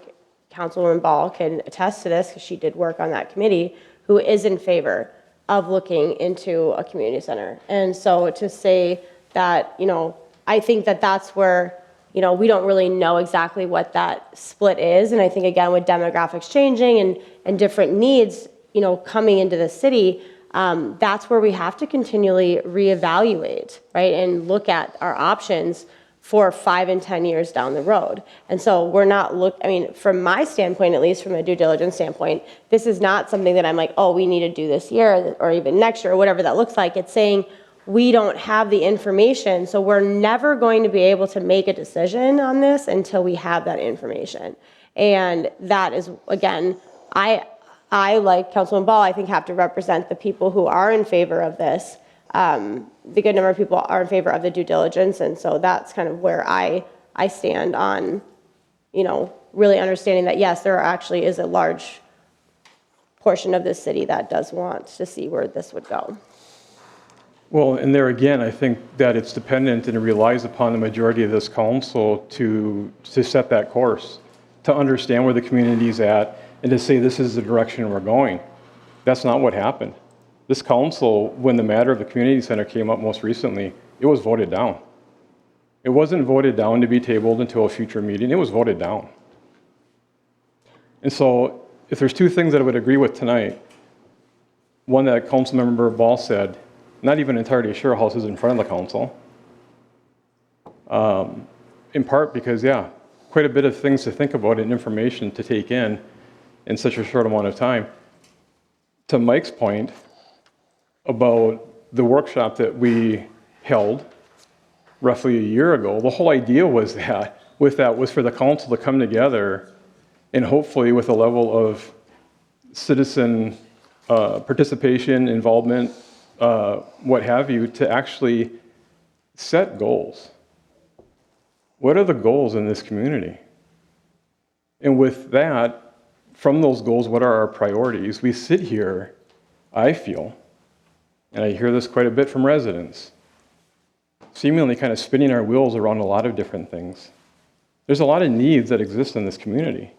Councilwoman Ball can attest to this because she did work on that committee, who is in favor of looking into a community center. And so to say that, you know, I think that that's where, you know, we don't really know exactly what that split is. And I think, again, with demographics changing and different needs, you know, coming into the city, that's where we have to continually reevaluate, right? And look at our options for 5 and 10 years down the road. And so we're not I mean, from my standpoint, at least from a due diligence standpoint, this is not something that I'm like, oh, we need to do this year or even next year or whatever that looks like. It's saying we don't have the information, so we're never going to be able to make a decision on this until we have that information. And that is, again, I like Councilman Ball, I think have to represent the people who are in favor of this. The good number of people are in favor of the due diligence, and so that's kind of where I stand on, you know, really understanding that yes, there actually is a large portion of this city that does want to see where this would go. Well, and there again, I think that it's dependent and it relies upon the majority of this council to set that course, to understand where the community's at, and to say this is the direction we're going. That's not what happened. This council, when the matter of the community center came up most recently, it was voted down. It wasn't voted down to be tabled until a future meeting, it was voted down. And so if there's two things that I would agree with tonight, one that Councilmember Ball said, not even entirely sure how this is in front of the council. In part because, yeah, quite a bit of things to think about and information to take in such a short amount of time. To Mike's point about the workshop that we held roughly a year ago, the whole idea was was for the council to come together and hopefully with a level of citizen participation, involvement, what have you, to actually set goals. What are the goals in this community? And with that, from those goals, what are our priorities? We sit here, I feel, and I hear this quite a bit from residents, seemingly kind of spinning our wheels around a lot of different things. There's a lot of needs that exist in this community.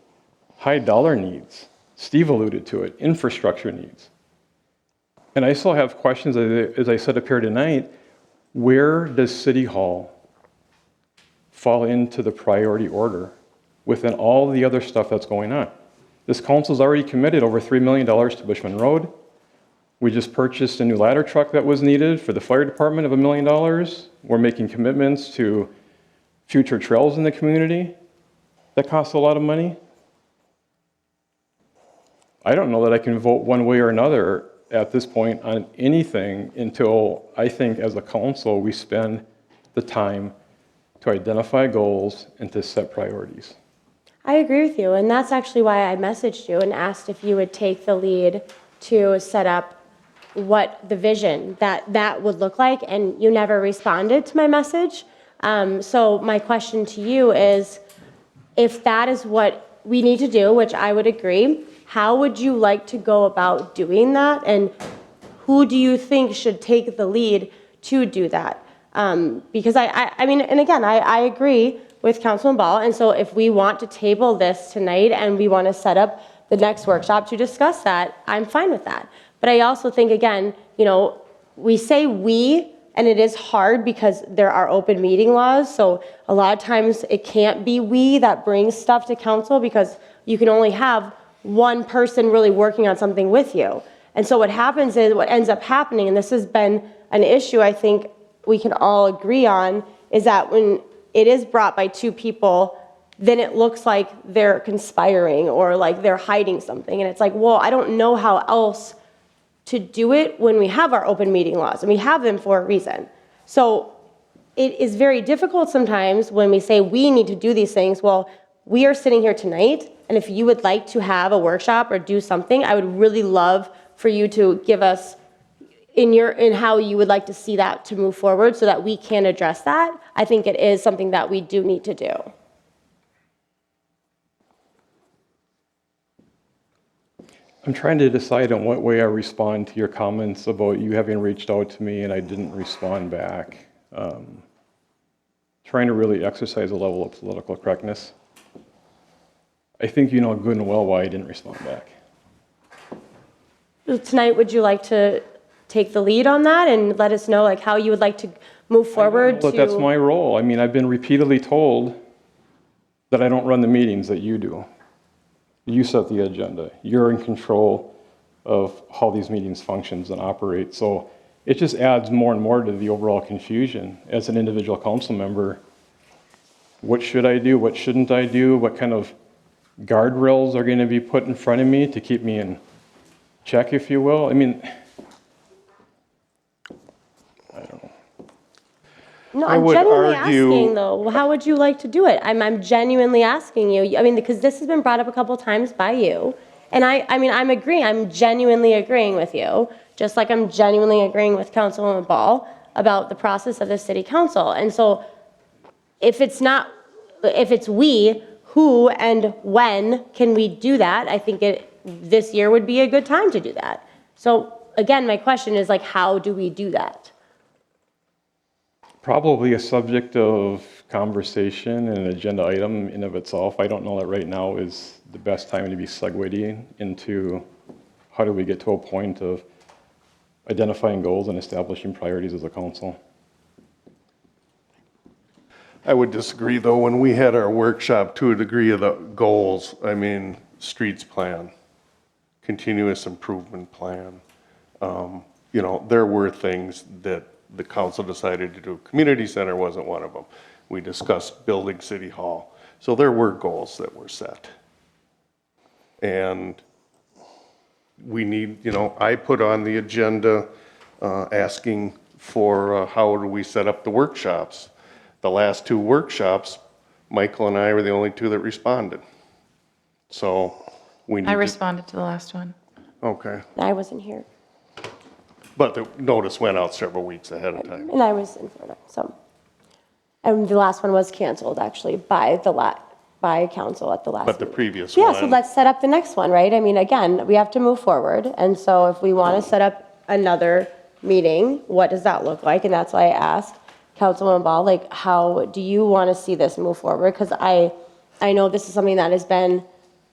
High dollar needs. Steve alluded to it, infrastructure needs. And I still have questions, as I said up here tonight, where does City Hall fall into the priority order within all the other stuff that's going on? This council's already committed over $3 million to Bushman Road. We just purchased a new ladder truck that was needed for the fire department of $1 million. We're making commitments to future trails in the community that cost a lot of money. I don't know that I can vote one way or another at this point on anything until I think as a council, we spend the time to identify goals and to set priorities. I agree with you, and that's actually why I messaged you and asked if you would take the lead to set up what the vision that would look like, and you never responded to my message. So my question to you is, if that is what we need to do, which I would agree, how would you like to go about doing that, and who do you think should take the lead to do that? Because I mean, and again, I agree with Councilman Ball, and so if we want to table this tonight and we want to set up the next workshop to discuss that, I'm fine with that. But I also think, again, you know, we say we, and it is hard because there are open meeting laws, so a lot of times it can't be we that brings stuff to council because you can only have one person really working on something with you. And so what happens is, what ends up happening, and this has been an issue I think we can all agree on, is that when it is brought by two people, then it looks like they're conspiring or like they're hiding something. And it's like, well, I don't know how else to do it when we have our open meeting laws, and we have them for a reason. So it is very difficult sometimes when we say we need to do these things. Well, we are sitting here tonight, and if you would like to have a workshop or do something, I would really love for you to give us in how you would like to see that to move forward so that we can address that. I think it is something that we do need to do. I'm trying to decide on what way I respond to your comments about you having reached out to me and I didn't respond back. Trying to really exercise a level of political correctness. I think you know good and well why I didn't respond back. Tonight, would you like to take the lead on that and let us know like how you would like to move forward? But that's my role. I mean, I've been repeatedly told that I don't run the meetings that you do. You set the agenda. You're in control of how these meetings functions and operate. So it just adds more and more to the overall confusion as an individual council member. What should I do? What shouldn't I do? What kind of guardrails are going to be put in front of me to keep me in check, if you will? I mean, I don't know. No, I I'm would genuinely argue- asking though, how would you like to do it? I'm genuinely asking you. I mean, because this has been brought up a couple times by you. And I mean, I'm agreeing, I'm genuinely agreeing with you, just like I'm genuinely agreeing with Councilwoman Ball about the process of the city council. And so if it's we, who and when can we do that? I think this year would be a good time to do that. So again, my question is like, how do we do that? Probably a subject of conversation and an agenda item in of itself. I don't know that right now is the best time to be segueing into how do we get to a point of identifying goals and establishing priorities as a council. I would disagree, though. When we had our workshop, to a degree of the goals, I mean, streets plan, continuous improvement plan. You know, there were things that the council decided to do. Community center wasn't one of them. We discussed building City Hall. So there were goals that were set. And we need, you know, I put on the agenda asking for how do we set up the workshops. The last two workshops, Michael and I were the only two that responded. So we need I to- responded to the last one. Okay. I wasn't here, But the notice went out several weeks ahead of time. and I was in Florida, so. And the last one was canceled actually by council at the last. But the meeting. previous Yeah, one. so let's set up the next one, right? I mean, again, we have to move forward, and so if we want to set up another meeting, what does that look like? And that's why I asked Councilwoman Ball, like, how do you want to see this move forward? Because I know this is something that has been,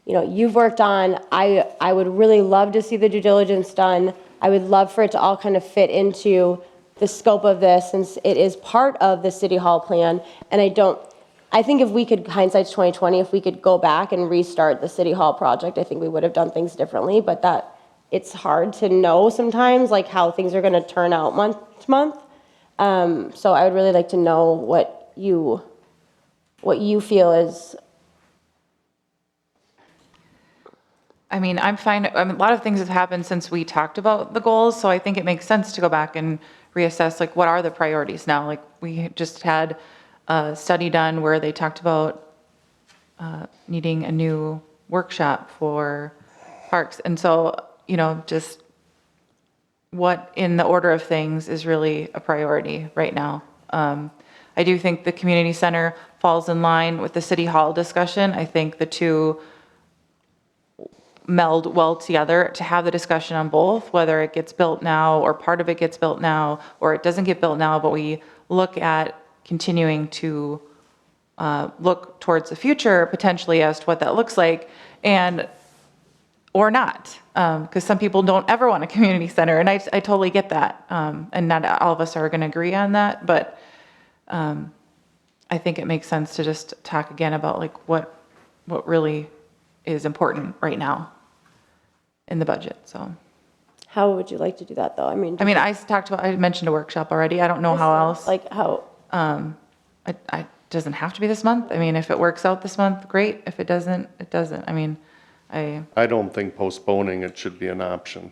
you know, you've worked on. I would really love to see the due diligence done. I would love for it to all kind of fit into the scope of this, since it is part of the City Hall plan. And I think if we could, hindsight's 2020, if we could go back and restart the City Hall project, I think we would have done things differently, but that it's hard to know sometimes, like how things are gonna turn out month to month. So I would really like to know what you feel is. I mean, I'm fine. I mean, a lot of things have happened since we talked about the goals, so I think it makes sense to go back and reassess, like, what are the priorities now? Like, we just had a study done where they talked about needing a new workshop for parks. And so, just what in the order of things is really a priority right now. I do think the community center falls in line with the city hall discussion. I think the two meld well together to have the discussion on both, whether it gets built now or part of it gets built now or it doesn't get built now, but we look at continuing to look towards the future potentially as to what that looks like and or not, because some people don't ever want a community center, and I totally get that, and not all of us are going to agree on that, but I think it makes sense to just talk again about like what really is important right now in the budget. So, How would you like to do that, though? I mean, I mentioned a workshop already. I don't know how else. like how? It doesn't have to be this month. I mean, if it works out this month, great. If it doesn't, it doesn't. I mean, I don't think postponing it should be an option.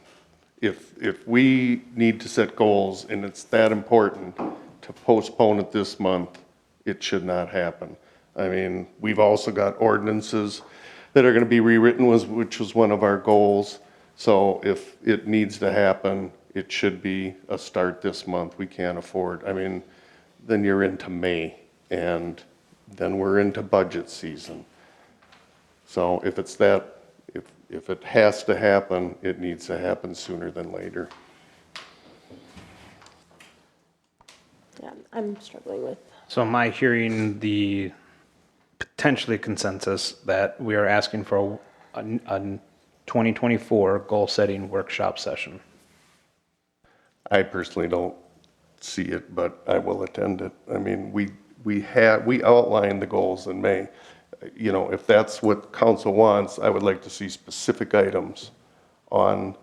If we need to set goals and it's that important to postpone it this month, it should not happen. I mean, we've also got ordinances that are going to be rewritten, which was one of our goals. So if it needs to happen, it should be a start this month. We can't afford, I mean, then you're into May and then we're into budget season. So if it's that, if it has to happen, it needs to happen sooner than later. Yeah, I'm struggling with. So am I hearing the potentially consensus that we are asking for a 2024 goal-setting workshop session? I personally don't see it, but I will attend it. I mean, we outlined the goals in May. You know, if that's what council wants, I would like to see specific items on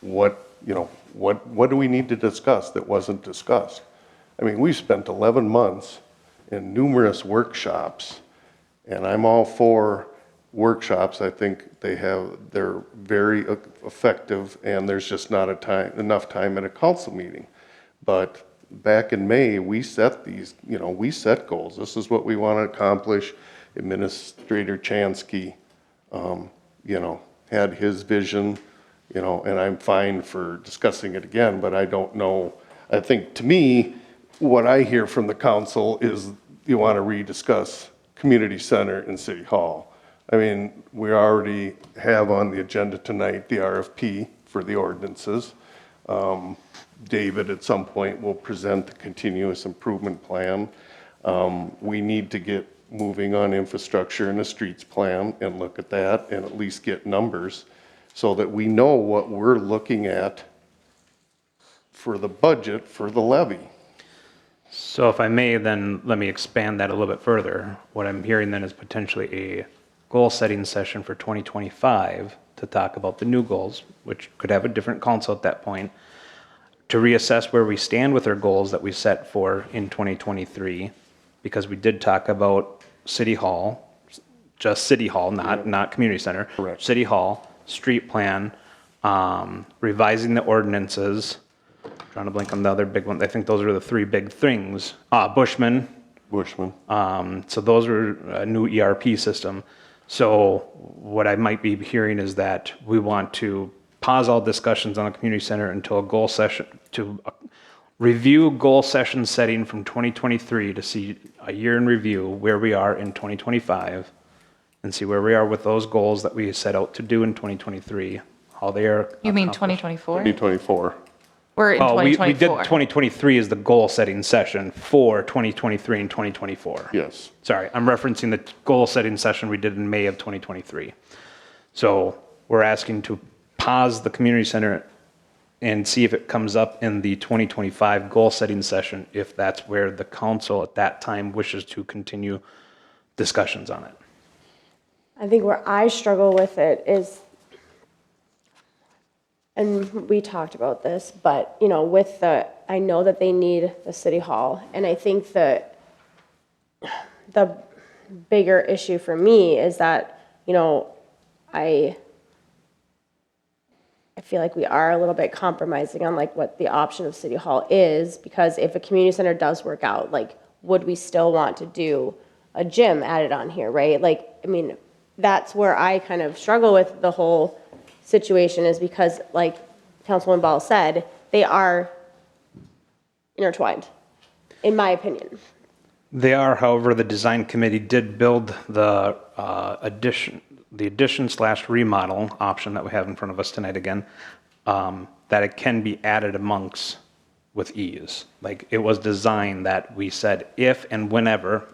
what do we need to discuss that wasn't discussed. I mean, we spent 11 months in numerous workshops, and I'm all for workshops. I think they're very effective, and there's just not enough time at a council meeting. But back in May, we set goals. This is what we want to accomplish. Administrator Chansky, had his vision, and I'm fine for discussing it again, but I don't know. I think, to me, what I hear from the council is you want to rediscuss community center and city hall. I mean, we already have on the agenda tonight the RFP for the ordinances. David, at some point, will present the continuous improvement plan. We need to get moving on infrastructure and a streets plan and look at that and at least get numbers so that we know what we're looking at for the budget for the levy. So if I may, then let me expand that a little bit further. What I'm hearing then is potentially a goal-setting session for 2025 to talk about the new goals, which could have a different council at that point, to reassess where we stand with our goals that we set for in 2023, because we did talk about City Hall, just City Hall, not community center. Correct. City Hall, street plan, revising the ordinances, trying to blink on the other big one. I think those are the three big things. Bushman. So those were a new ERP system. So what I might be hearing is that we want to pause all discussions on the community center until a goal session, to review goal session setting from 2023 to see a year in review where we are in 2025 and see where we are with those goals that we set out to do in 2023, how they are. You mean accomplished. 2024? 2024. We're in Well, we 2024. did 2023 as the goal setting session for 2023 and 2024. Yes. Sorry, I'm referencing the goal setting session we did in May of 2023. So we're asking to pause the community center and see if it comes up in the 2025 goal setting session, if that's where the council at that time wishes to continue discussions on it. I think where I struggle with it is and we talked about this, but, I know that they need the city hall, and I think that the bigger issue for me is that, I feel like we are a little bit compromising on like what the option of city hall is, because if a community center does work out, like, would we still want to do a gym added on here, right? Like, that's where I kind of struggle with the whole situation, is because, like Councilwoman Ball said, they are intertwined, in my opinion. They are, however, the design committee did build the addition/remodel option that we have in front of us tonight again, that it can be added amongst with ease. Like, it was designed that we said if and whenever,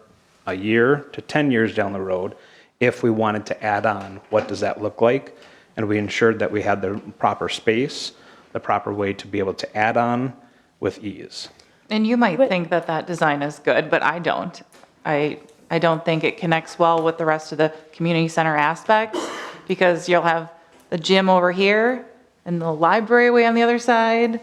a year to 10 years down the road, if we wanted to add on, what does that look like? And we ensured that we had the proper space, the proper way to be able to add on with ease. And you might think that that design is good, but I don't. I don't think it connects well with the rest of the community center aspects, because you'll have the gym over here and the library way on the other side.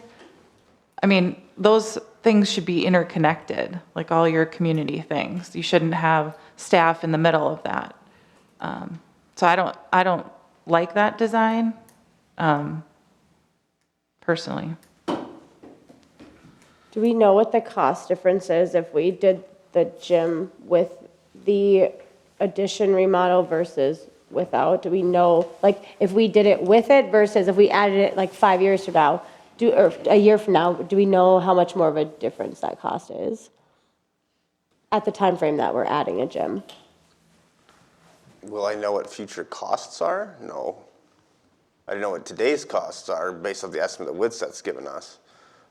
I mean, those things should be interconnected, like all your community things. You shouldn't have staff in the middle of that. So I don't like that design, personally. Do we know what the cost difference is if we did the gym with the addition remodel versus without? Do we know, like, if we did it with it versus if we added it like 5 years from now, or a year from now, do we know how much more of a difference that cost is at the time frame that we're adding a gym? Will I know what future costs are? No. I don't know what today's costs are based on the estimate that Woodset's given us.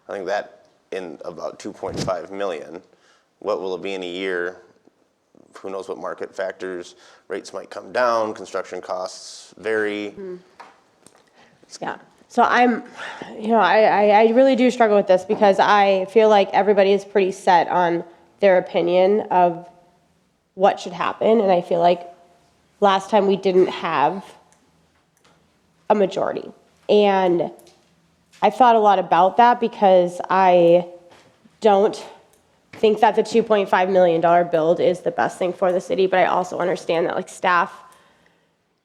I think that in about 2.5 million. What will it be in a year? Who knows what market factors, rates might come down, construction costs vary. Yeah. So I really do struggle with this, because I feel like everybody is pretty set on their opinion of what should happen. And I feel like last time we didn't have a majority. And I thought a lot about that, because I don't think that the $2.5 million build is the best thing for the city, but I also understand that, like, staff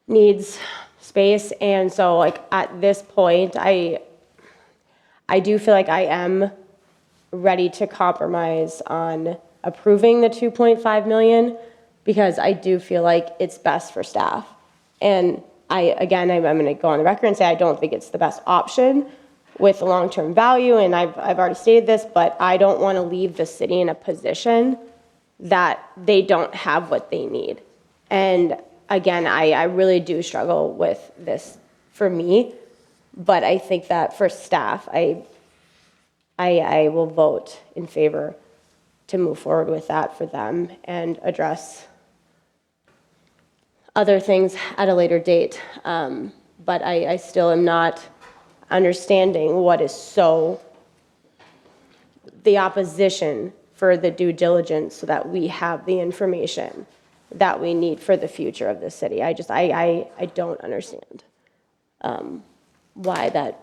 needs space. And so, like, at this point, I do feel like I am ready to compromise on approving the 2.5 million, because I do feel like it's best for staff. And I'm going to go on the record and say I don't think it's the best option with the long-term value, and I've already stated this, but I don't want to leave the city in a position that they don't have what they need. And again, I really do struggle with this for me, but I think that for staff, I will vote in favor to move forward with that for them and address other things at a later date. But I still am not understanding what is so the opposition for the due diligence, so that we have the information that we need for the future of the city. I don't understand why that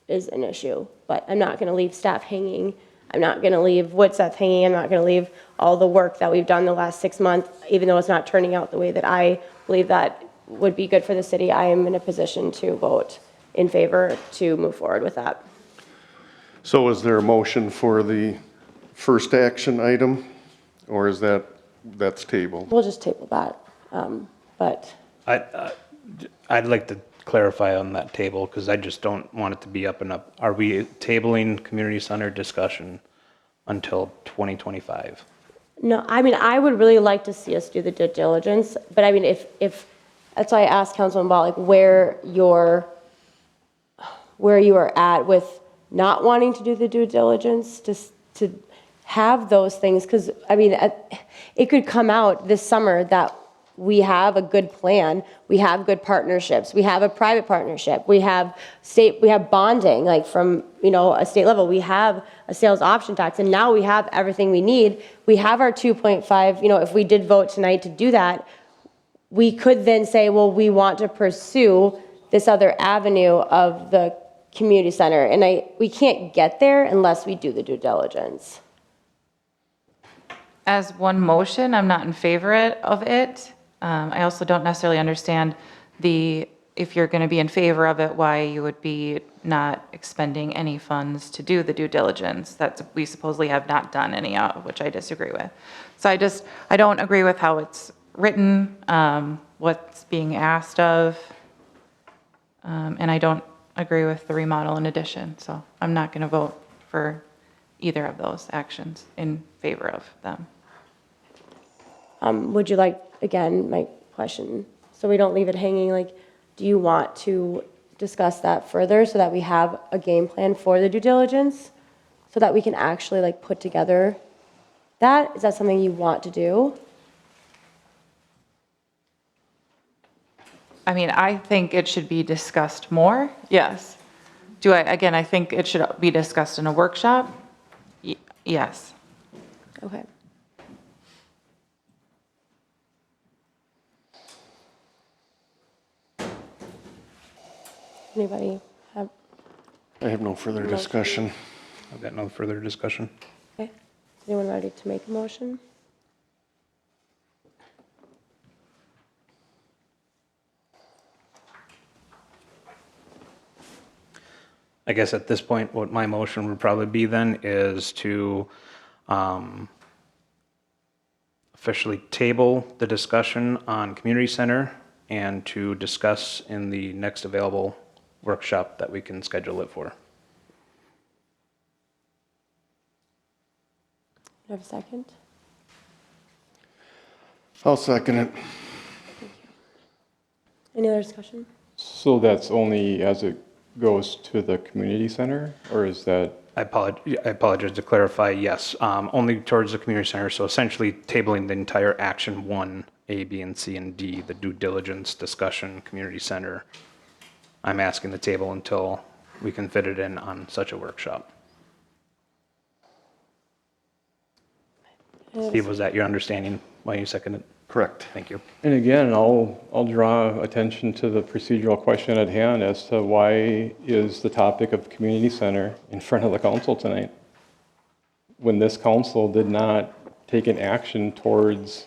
is an issue, but I'm not going to leave staff hanging. I'm not going to leave Woodseth hanging. I'm not going to leave all the work that we've done the last 6 months, even though it's not turning out the way that I believe that would be good for the city. I am in a position to vote in favor to move forward with that. So is there a motion for the first action item, or is that's tabled? We'll just table that. But I'd like to clarify on that table, because I just don't want it to be up and up. Are we tabling community center discussion until 2025? no, I would really like to see us do the due diligence, but if that's why I asked Councilman Ball, like, where you are at with not wanting to do the due diligence, to have those things, because it could come out this summer that we have a good plan, we have good partnerships, we have a private partnership, we have bonding, like, from a state level, we have a sales option tax, and now we have everything we need. We have our 2.5. If we did vote tonight to do that, we could then say, well, we want to pursue this other avenue of the community center, and we can't get there unless we do the due diligence. As one motion, I'm not in favor of it. I also don't necessarily understand if you're going to be in favor of it, why you would be not expending any funds to do the due diligence that we supposedly have not done any of, which I disagree with. So I don't agree with how it's written, what's being asked of, and I don't agree with the remodel and addition. So I'm not going to vote for either of those actions in favor of them. Would you like, again, my question, so we don't leave it hanging, like, do you want to discuss that further so that we have a game plan for the due diligence? So that we can actually like put together that? Is that something you want to do? I mean, I think it should be discussed more, yes. I think it should be discussed in a workshop? Yes. Okay. Anybody have, I have no further discussion. I've got no further discussion. okay, is anyone ready to make a motion? I guess at this point, what my motion would probably be then is to officially table the discussion on community center and to discuss in the next available workshop that we can schedule it for. Do you have a second? I'll second it. Any other discussion? So that's only as it goes to the community center, or is that? I apologize to clarify, yes, only towards the community center. So essentially tabling the entire action 1, A, B, and C, and D, the due diligence discussion, community center. I'm asking the table until we can fit it in on such a workshop. Steve, was that your understanding why you seconded? Correct. Thank you. And again, I'll draw attention to the procedural question at hand as to why is the topic of community center in front of the council tonight? When this council did not take an action towards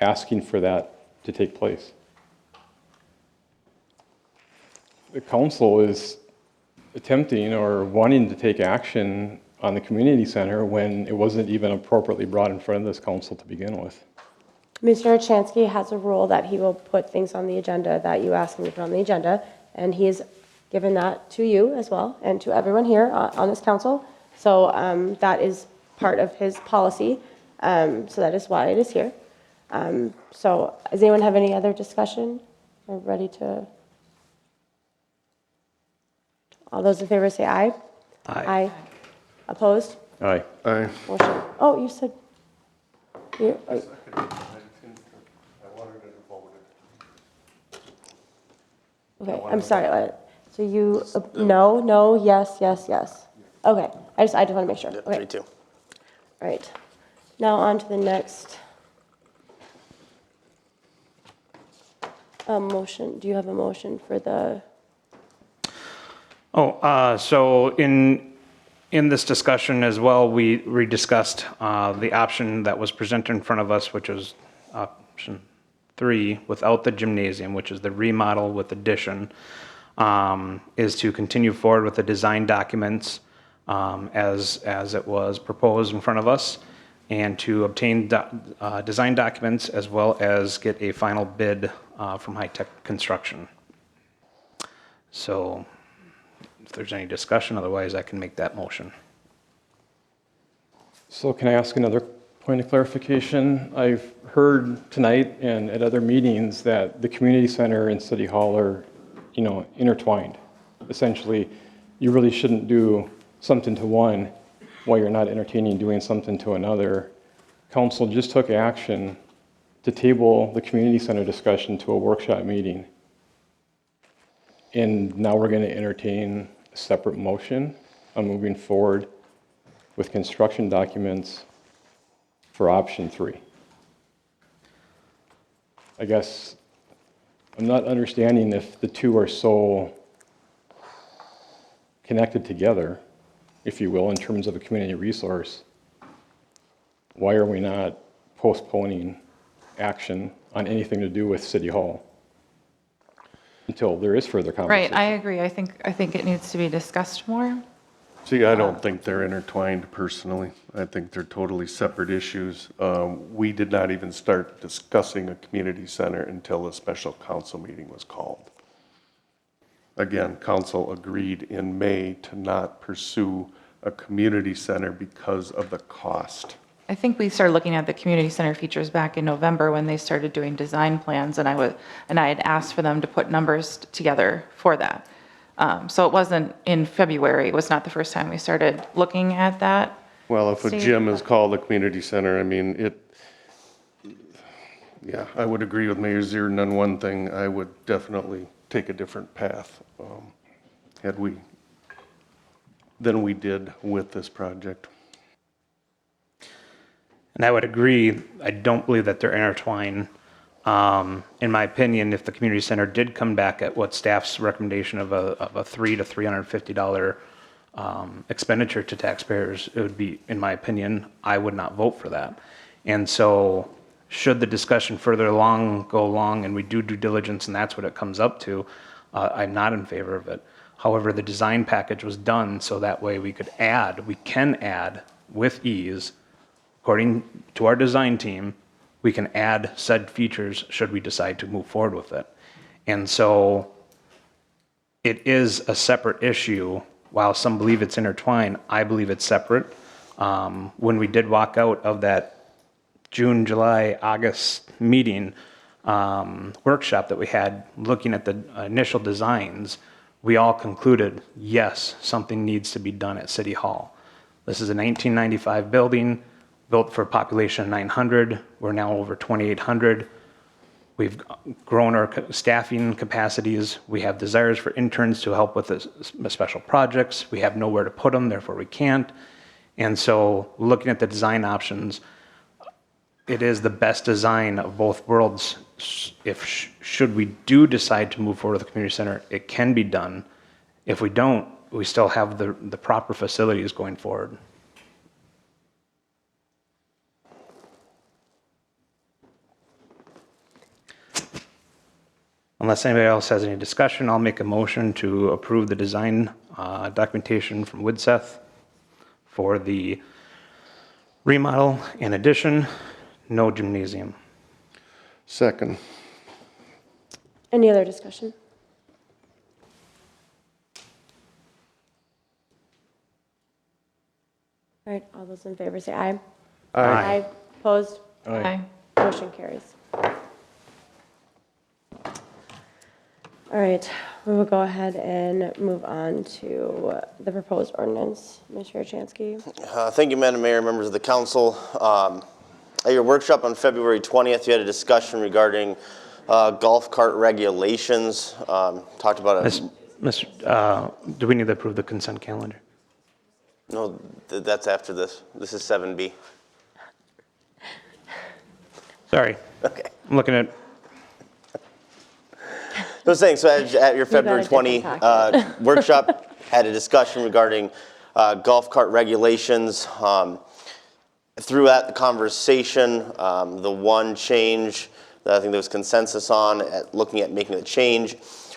asking for that to take place. The council is attempting or wanting to take action on the community center when it wasn't even appropriately brought in front of this council to begin with. Mr. Archansky has a rule that he will put things on the agenda that you ask him to put on the agenda, and he has given that to you as well and to everyone here on this council. So that is part of his policy. So that is why it is here. So does anyone have any other discussion? We're ready to. All those in favor say aye. Aye. Opposed? Aye. Aye. Motion. Oh, you said. Okay, I'm sorry. So you, no, yes, yes, yes. Okay, I just want to make sure. Okay, 3-2. all right. Now on to the next motion. Do you have a motion for the? So in this discussion as well, we discussed the option that was presented in front of us, which was option 3, without the gymnasium, which is the remodel with addition, is to continue forward with the design documents as it was proposed in front of us, and to obtain design documents as well as get a final bid from High Tech Construction. So if there's any discussion, otherwise I can make that motion. So can I ask another point of clarification? I've heard tonight and at other meetings that the community center and city hall are, intertwined. Essentially, you really shouldn't do something to one while you're not entertaining doing something to another. Council just took action to table the community center discussion to a workshop meeting. And now we're going to entertain a separate motion on moving forward with construction documents for option 3. I guess I'm not understanding if the two are so connected together, if you will, in terms of a community resource, why are we not postponing action on anything to do with City Hall until there is further conversation? Right, I agree. I think it needs to be discussed more. See, I don't think they're intertwined personally. I think they're totally separate issues. We did not even start discussing a community center until the special council meeting was called. Again, council agreed in May to not pursue a community center because of the cost. I think we started looking at the community center features back in November when they started doing design plans, and I had asked for them to put numbers together for that. So it wasn't in February, it was not the first time we started looking at that. Well, if a Steve? gym is called a community center, I mean, yeah, I would agree with Mayor Zierden on one thing. I would definitely take a different path than we did with this project. And I would agree, I don't believe that they're intertwined. In my opinion, if the community center did come back at what staff's recommendation of a $300 to $350 expenditure to taxpayers, it would be, in my opinion, I would not vote for that. And so, should the discussion further go along, and we do due diligence, and that's what it comes up to, I'm not in favor of it. However, the design package was done so that way we can add with ease, according to our design team, we can add said features should we decide to move forward with it. And so it is a separate issue. While some believe it's intertwined, I believe it's separate. When we did walk out of that June, July, August meeting workshop that we had looking at the initial designs, we all concluded, yes, something needs to be done at City Hall. This is a 1995 building, built for a population of 900. We're now over 2,800. We've grown our staffing capacities. We have desires for interns to help with the special projects. We have nowhere to put them, therefore we can't. And so looking at the design options, it is the best design of both worlds. Should we do decide to move forward with the community center, it can be done. If we don't, we still have the proper facilities going forward. Unless anybody else has any discussion, I'll make a motion to approve the design documentation from Widseth for the remodel and addition, no gymnasium. Second. Any other discussion? All right, all those in favor say aye. Aye. Opposed? Aye. Motion carries. All right, we will go ahead and move on to the proposed ordinance. Mr. Chansky. Thank you, Madam Mayor, members of the council. At your workshop on February 20th, you had a discussion regarding golf cart regulations. Talked about it. Do we need to approve the consent calendar? No, that's after this. This is 7B. Sorry. Okay. I'm looking at, I was saying, so at your February got a 20 different workshop, had a discussion regarding golf cart regulations. Throughout the conversation, the one change that I think there was consensus on looking at making the change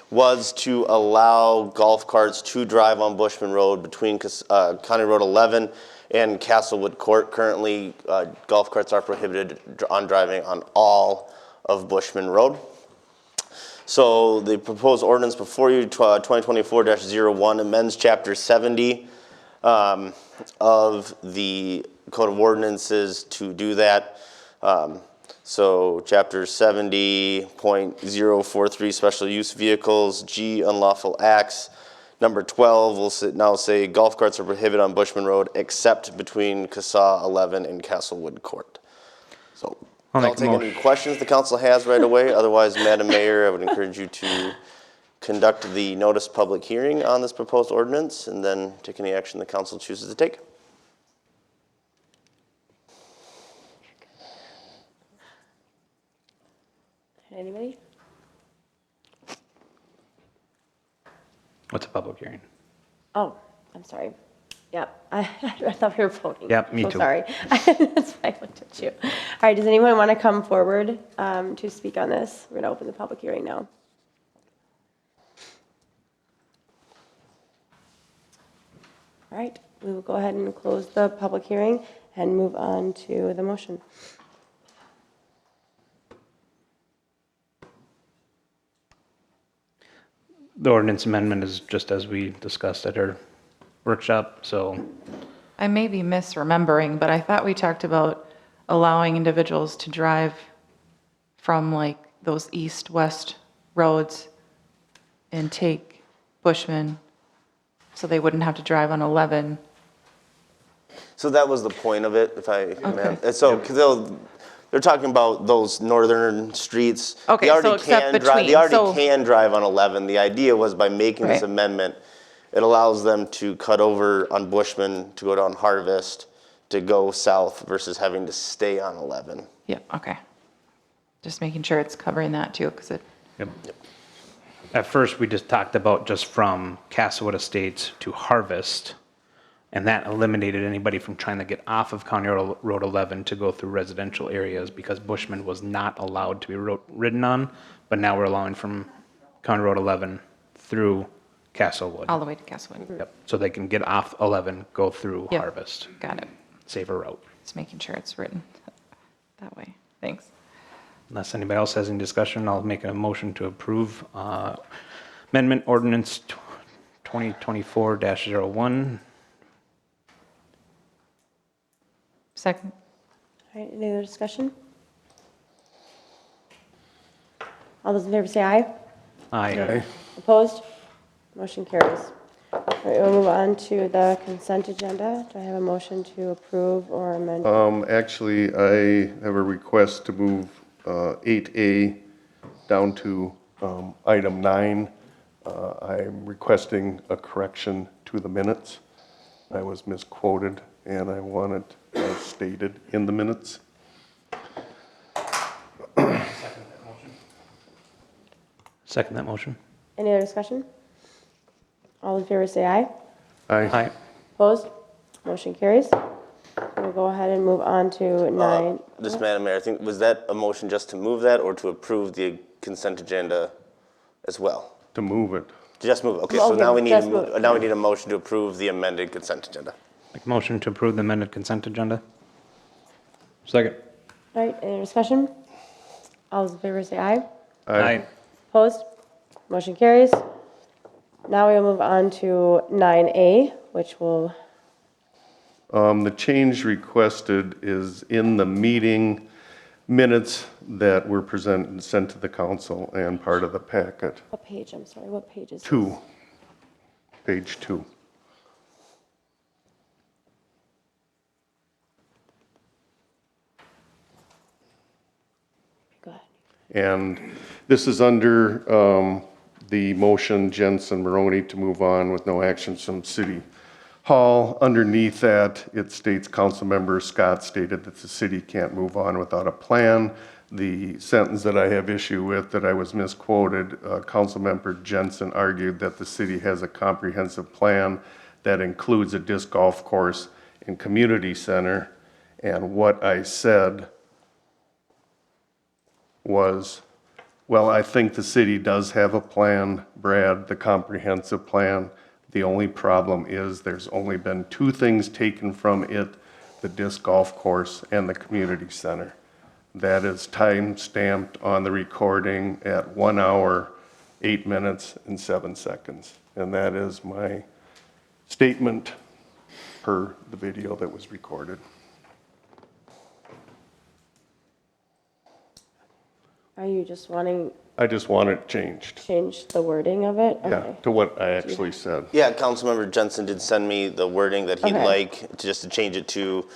was to allow golf carts to drive on Bushman Road between County Road 11 and Castlewood Court. Currently, golf carts are prohibited on driving on all of Bushman Road. So the proposed ordinance before you, 2024-01, amends Chapter 70 of the Code of Ordinances to do that. So Chapter 70.043, Special Use Vehicles, G, Unlawful Acts. Number 12 will now say golf carts are prohibited on Bushman Road except between CASA 11 and Castlewood Court. So I'll take any questions the council has right away. Otherwise, Madam Mayor, I would encourage you to conduct the notice public hearing on this proposed ordinance and then take any action the council chooses to take. Anybody? what's a public hearing? Oh, I'm sorry. Yep, I thought we were voting. Yep, me So too. sorry. That's why I looked at you. All right, does anyone want to come forward to speak on this? We're going to open the public hearing now. All right, we will go ahead and close the public hearing and move on to the motion. The ordinance amendment is just as we discussed at our workshop, so I may be misremembering, but I thought we talked about allowing individuals to drive from like those east-west roads and take Bushman, so they wouldn't have to drive on 11. So that was the point of it, if I, Okay. and so, because they're talking about those northern streets. Okay, They already so except can drive- They between, already so- can drive on 11. The idea was by making this Right. amendment, it allows them to cut over on Bushman, to go down Harvest, to go south versus having to stay on 11. Yeah, okay. Just making sure it's covering that too, because it, yep. At first, we just talked about just from Castlewood Estates to Harvest, and that eliminated anybody from trying to get off of County Road 11 to go through residential areas because Bushman was not allowed to be ridden on, but now we're allowing from County Road 11 through Castlewood. all the way to Castlewood. Yep, so they can get off 11, go through Yep. Harvest, Got it. save a route. Just making sure it's written that way. Thanks. Unless anybody else has any discussion, I'll make a motion to approve amendment ordinance 2024-01. Second. All right, any other discussion? All those in favor say aye. Aye. Opposed? Motion carries. All right, we'll move on to the consent agenda. Do I have a motion to approve or amend? Actually, I have a request to move 8A down to item 9. I'm requesting a correction to the minutes. I was misquoted, and I want it as stated in the minutes. Second that motion. Any other discussion? All in favor say aye. Aye. Opposed? Motion carries. We'll go ahead and move on to 9. Just, Madam Mayor, I think, was that a motion just to move that or to approve the consent agenda as well? To move it. Just move, okay, so Okay, now we need, just move. now we need a motion to approve the amended consent agenda. Make a motion to approve the amended consent agenda. Second. All right, any discussion? All those in favor say aye. Aye. Opposed? Motion carries. Now we will move on to 9A, which will, The change requested is in the meeting minutes that were presented and sent to the council and part of the packet. what page? I'm sorry, what page is this? 2, page 2. Go ahead. And this is under the motion Jensen Maroney to move on with no actions from City Hall. Underneath that, it states Councilmember Scott stated that the city can't move on without a plan. The sentence that I have issue with, that I was misquoted, Councilmember Jensen argued that the city has a comprehensive plan that includes a disc golf course and community center. And what I said was, well, I think the city does have a plan, Brad, the comprehensive plan. The only problem is there's only been 2 things taken from it, the disc golf course and the community center. That is time stamped on the recording at 1 hour, 8 minutes and 7 seconds. And that is my statement per the video that was recorded. Are you just wanting I just want it changed, to change the wording of it? yeah, Okay. to what I actually said. Yeah, Councilmember Jensen did send me the wording that he'd Okay. like, just to change it to,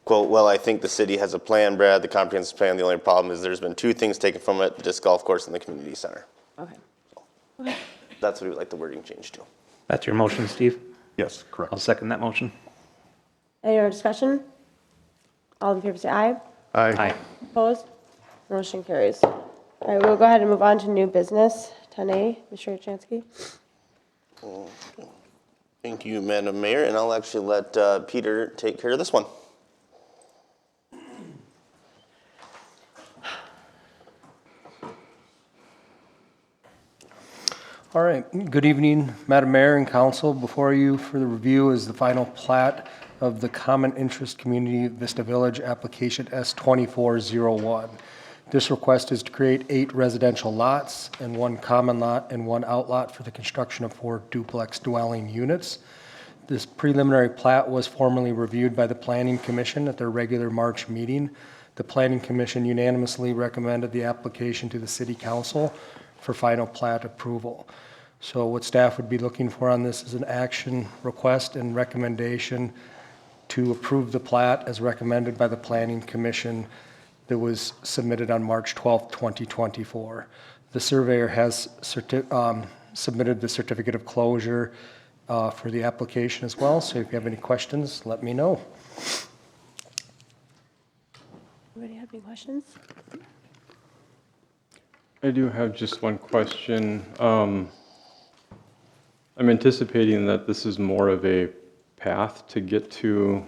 quote, "Well, I think the city has a plan, Brad, the comprehensive plan. The only problem is there's been 2 things taken from it, the disc golf course and the community center." Okay. That's what we would like the wording changed to. That's your motion, Steve? Yes, correct. I'll second that motion. Any other discussion? All in favor say aye. Aye. Opposed? Motion carries. All right, we'll go ahead and move on to new business, 10A. Mr. Jansky? Thank you, Madam Mayor, and I'll actually let Peter take care of this one. All right, good evening, Madam Mayor and Council. Before you for the review is the final plat of the Common Interest Community Vista Village application S2401. This request is to create 8 residential lots and 1 common lot and 1 outlot for the construction of 4 duplex dwelling units. This preliminary plat was formally reviewed by the Planning Commission at their regular March meeting. The Planning Commission unanimously recommended the application to the City Council for final plat approval. So what staff would be looking for on this is an action request and recommendation to approve the plat as recommended by the Planning Commission that was submitted on March 12th, 2024. The surveyor has submitted the certificate of closure for the application as well, so if you have any questions, let me know. Anybody have any questions? I do have just one question. I'm anticipating that this is more of a path to get to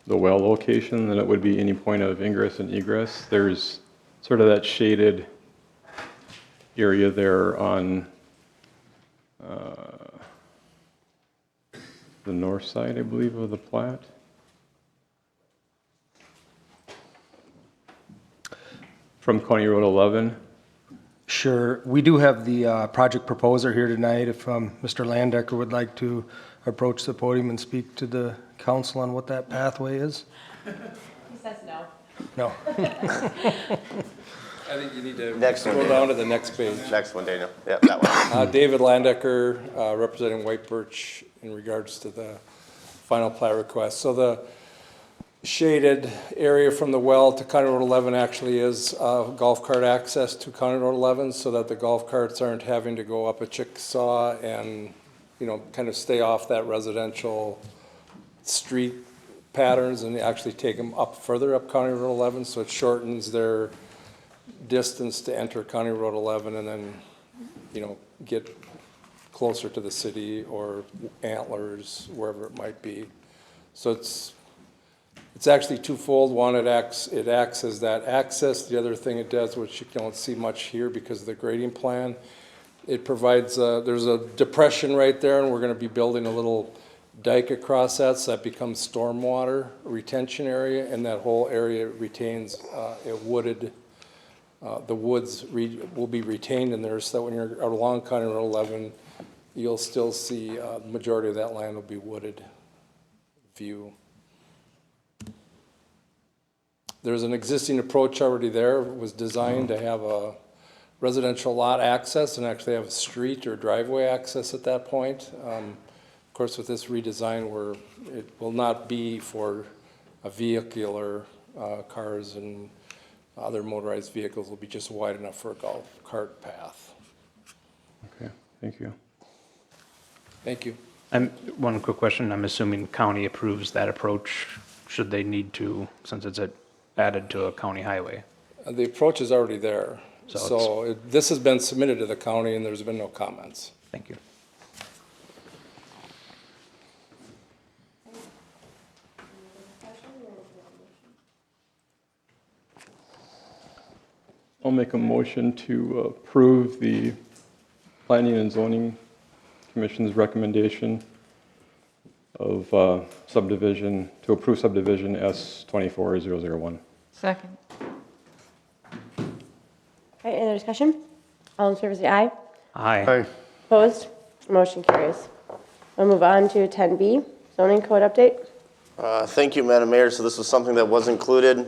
the well location than it would be any point of ingress and egress. There's sort of that shaded area there on the north side, I believe, of the plat. From County Road 11. Sure. We do have the project proposer here tonight. If Mr. Landecker would like to approach the podium and speak to the council on what that pathway is? He says no. No. I think you need to Next one, go Daniel. down to the next page. Next one, Daniel. Yeah, that one. David Landecker, representing White Birch in regards to the final plat request. So the shaded area from the well to County Road 11 actually is golf cart access to County Road 11 so that the golf carts aren't having to go up a Chickasaw and, you know, kind of stay off that residential street patterns and actually take them up further up County Road 11. So it shortens their distance to enter County Road 11 and then, you know, get closer to the city or Antlers, wherever it might be. So it's actually twofold. One, it acts as that access. The other thing it does, which you don't see much here because of the grading plan, it provides, there's a depression right there and we're gonna be building a little dike across that, so that becomes stormwater retention area, and that whole area retains a wooded, the woods will be retained in there, so that when you're along County Road 11, you'll still see the majority of that land will be wooded view. There's an existing approach already there. It was designed to have a residential lot access and actually have a street or driveway access at that point. Of course, with this redesign, it will not be for a vehicular cars and other motorized vehicles. Will be just wide enough for a golf cart path. Okay, thank you. Thank you. And one quick question, I'm assuming county approves that approach, should they need to, since it's added to a county highway? The approach is already there. So this has been submitted to the county and there's been no comments. Thank you. I'll make a motion to approve the Planning and Zoning Commission's recommendation of subdivision, to approve subdivision S24001. Second. Okay, any other discussion? All in favor say aye. Aye. Opposed? Motion carries. We'll move on to 10B, zoning code update. Thank you, Madam Mayor. So this was something that was included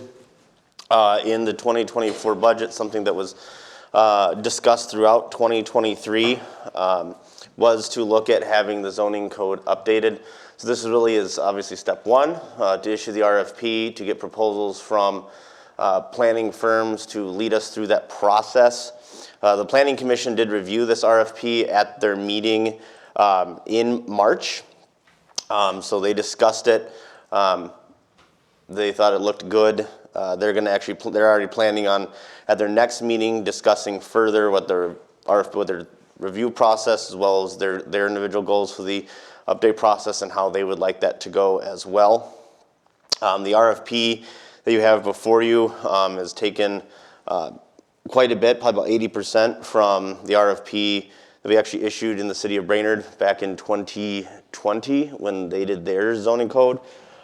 in the 2024 budget, something that was discussed throughout 2023, was to look at having the zoning code updated. So this really is obviously step one, to issue the RFP, to get proposals from planning firms to lead us through that process. The Planning Commission did review this RFP at their meeting in March. So they discussed it. They thought it looked good. They're already planning on, at their next meeting, discussing further what their review process, as well as their individual goals for the update process and how they would like that to go as well. The RFP that you have before you has taken quite a bit, probably about 80% from the RFP that we actually issued in the city of Brainerd back in 2020 when they did their zoning code.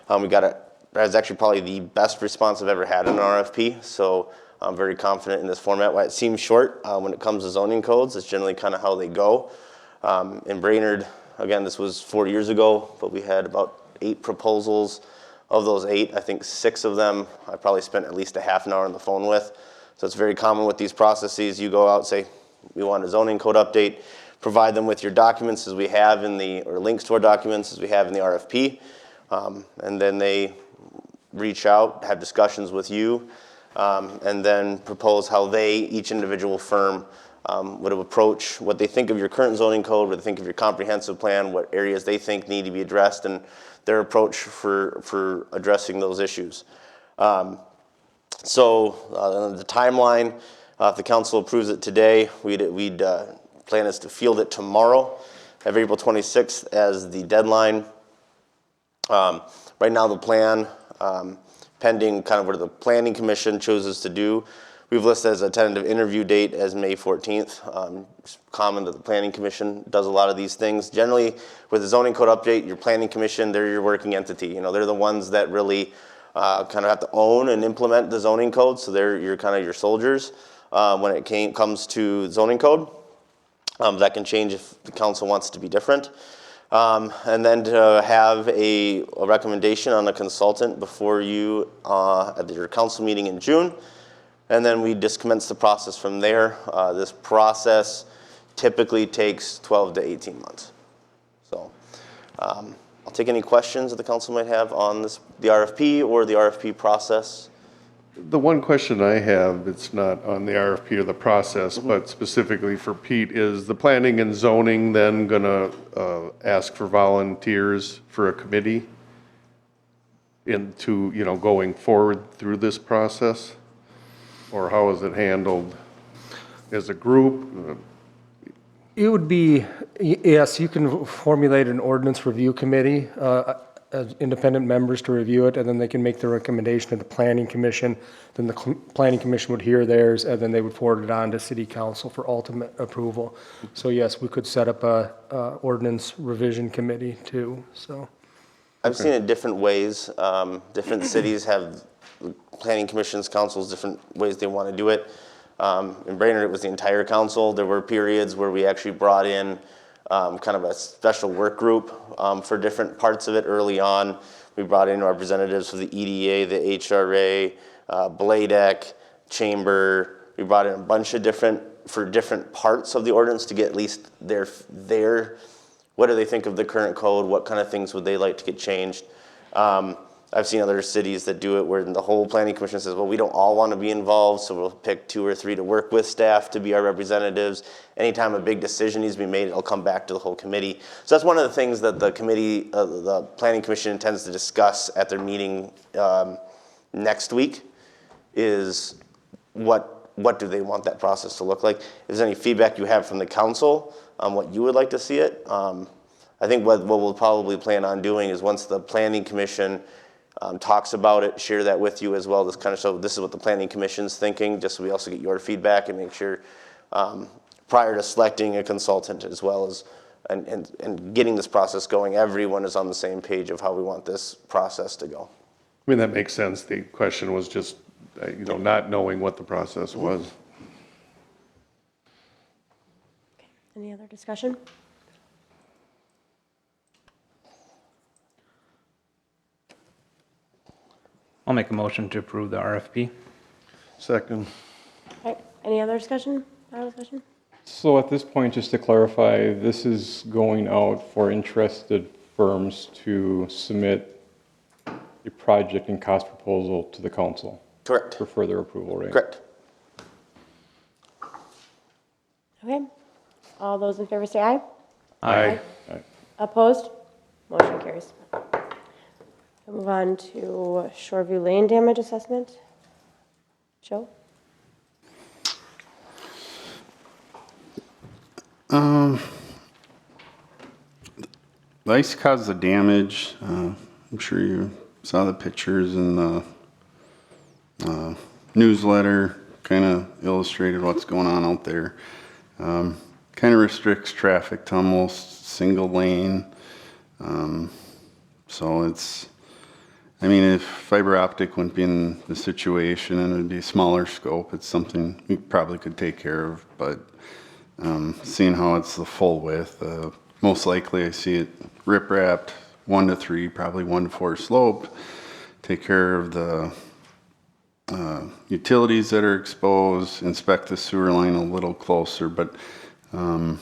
We got it. That's actually probably the best response I've ever had in an RFP, so I'm very confident in this format. Why it seems short when it comes to zoning codes, it's generally kind of how they go. In Brainerd, again, this was 4 years ago, but we had about 8 proposals. Of those 8, I think 6 of them I probably spent at least a half an hour on the phone with. So it's very common with these processes. You go out, say, we want a zoning code update, provide them with your documents as we have in the, or links to our documents as we have in the RFP, and then they reach out, have discussions with you, and then propose how they, each individual firm, would approach what they think of your current zoning code, what they think of your comprehensive plan, what areas they think need to be addressed, and their approach for addressing those issues. So the timeline, if the council approves it today, we'd plan is to field it tomorrow, have April 26th as the deadline. Right now the plan, pending kind of what the Planning Commission chooses to do, we've listed as a tentative interview date as May 14th. It's common that the Planning Commission does a lot of these things. Generally, with the zoning code update, your Planning Commission, they're your working entity. You know, they're the ones that really kind of have to own and implement the zoning code, so they're kind of your soldiers when it comes to zoning code. That can change if the council wants to be different. And then to have a recommendation on a consultant before you at your council meeting in June. And then we just commence the process from there. This process typically takes 12 to 18 months. So I'll take any questions that the council might have on the RFP or the RFP process. The one question I have, it's not on the RFP or the process, but specifically for Pete, is the planning and zoning then gonna ask for volunteers for a committee into, you know, going forward through this process? Or how is it handled as a group? It would be, yes, you can formulate an ordinance review committee, as independent members to review it, and then they can make the recommendation to the Planning Commission. Then the Planning Commission would hear theirs, and then they would forward it on to City Council for ultimate approval. So yes, we could set up a ordinance revision committee too, so. I've seen it different ways. Different cities have planning commissions, councils, different ways they want to do it. In Brainerd, it was the entire council. There were periods where we actually brought in kind of a special work group for different parts of it early on. We brought in representatives from the EDA, the HRA, BLADEC, Chamber. We brought in a bunch of different parts of the ordinance to get at least their what do they think of the current code? What kind of things would they like to get changed? I've seen other cities that do it where the whole planning commission says, well, we don't all want to be involved, so we'll pick 2 or 3 to work with staff to be our representatives. Anytime a big decision needs to be made, it'll come back to the whole committee. So that's one of the things that the committee, the planning commission intends to discuss at their meeting next week is what do they want that process to look like? If there's any feedback you have from the council on what you would like to see it, I think what we'll probably plan on doing is once the planning commission talks about it, share that with you as well. This kind of show this is what the planning commission's thinking, just so we also get your feedback and make sure prior to selecting a consultant as well as and getting this process going, everyone is on the same page of how we want this process to go. I mean, that makes sense. The question was just, you know, not knowing what the process was. Any other discussion? I'll make a motion to approve the RFP. Second. All right, any other discussion? Other discussion? So at this point, just to clarify, this is going out for interested firms to submit a project and cost proposal to the council. Correct. For further approval, right? Correct. Okay. All those in favor say aye. Aye. Aye. Opposed? Motion carries. We'll move on to Shoreview Lane damage assessment. Joe? the ice caused the damage. I'm sure you saw the pictures in the newsletter, kind of illustrated what's going on out there. Kind of restricts traffic to almost single lane. So it's, I mean, if fiber optic wouldn't be in the situation and it'd be a smaller scope, it's something we probably could take care of, but seeing how it's the full width, most likely I see it rip wrapped 1 to 3, probably 1 to 4 sloped, take care of the utilities that are exposed, inspect the sewer line a little closer, but I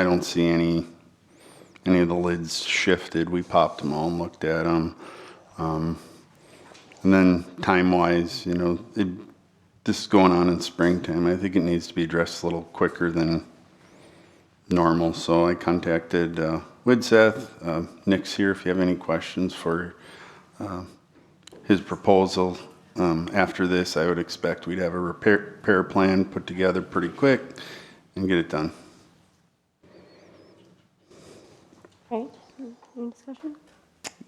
don't see any of the lids shifted. We popped them all and looked at them. And then time-wise, you know, this is going on in springtime. I think it needs to be addressed a little quicker than normal. So I contacted Widseth. Nick's here if you have any questions for his proposal. After this, I would expect we'd have a repair plan put together pretty quick and get it done. Right, any discussion?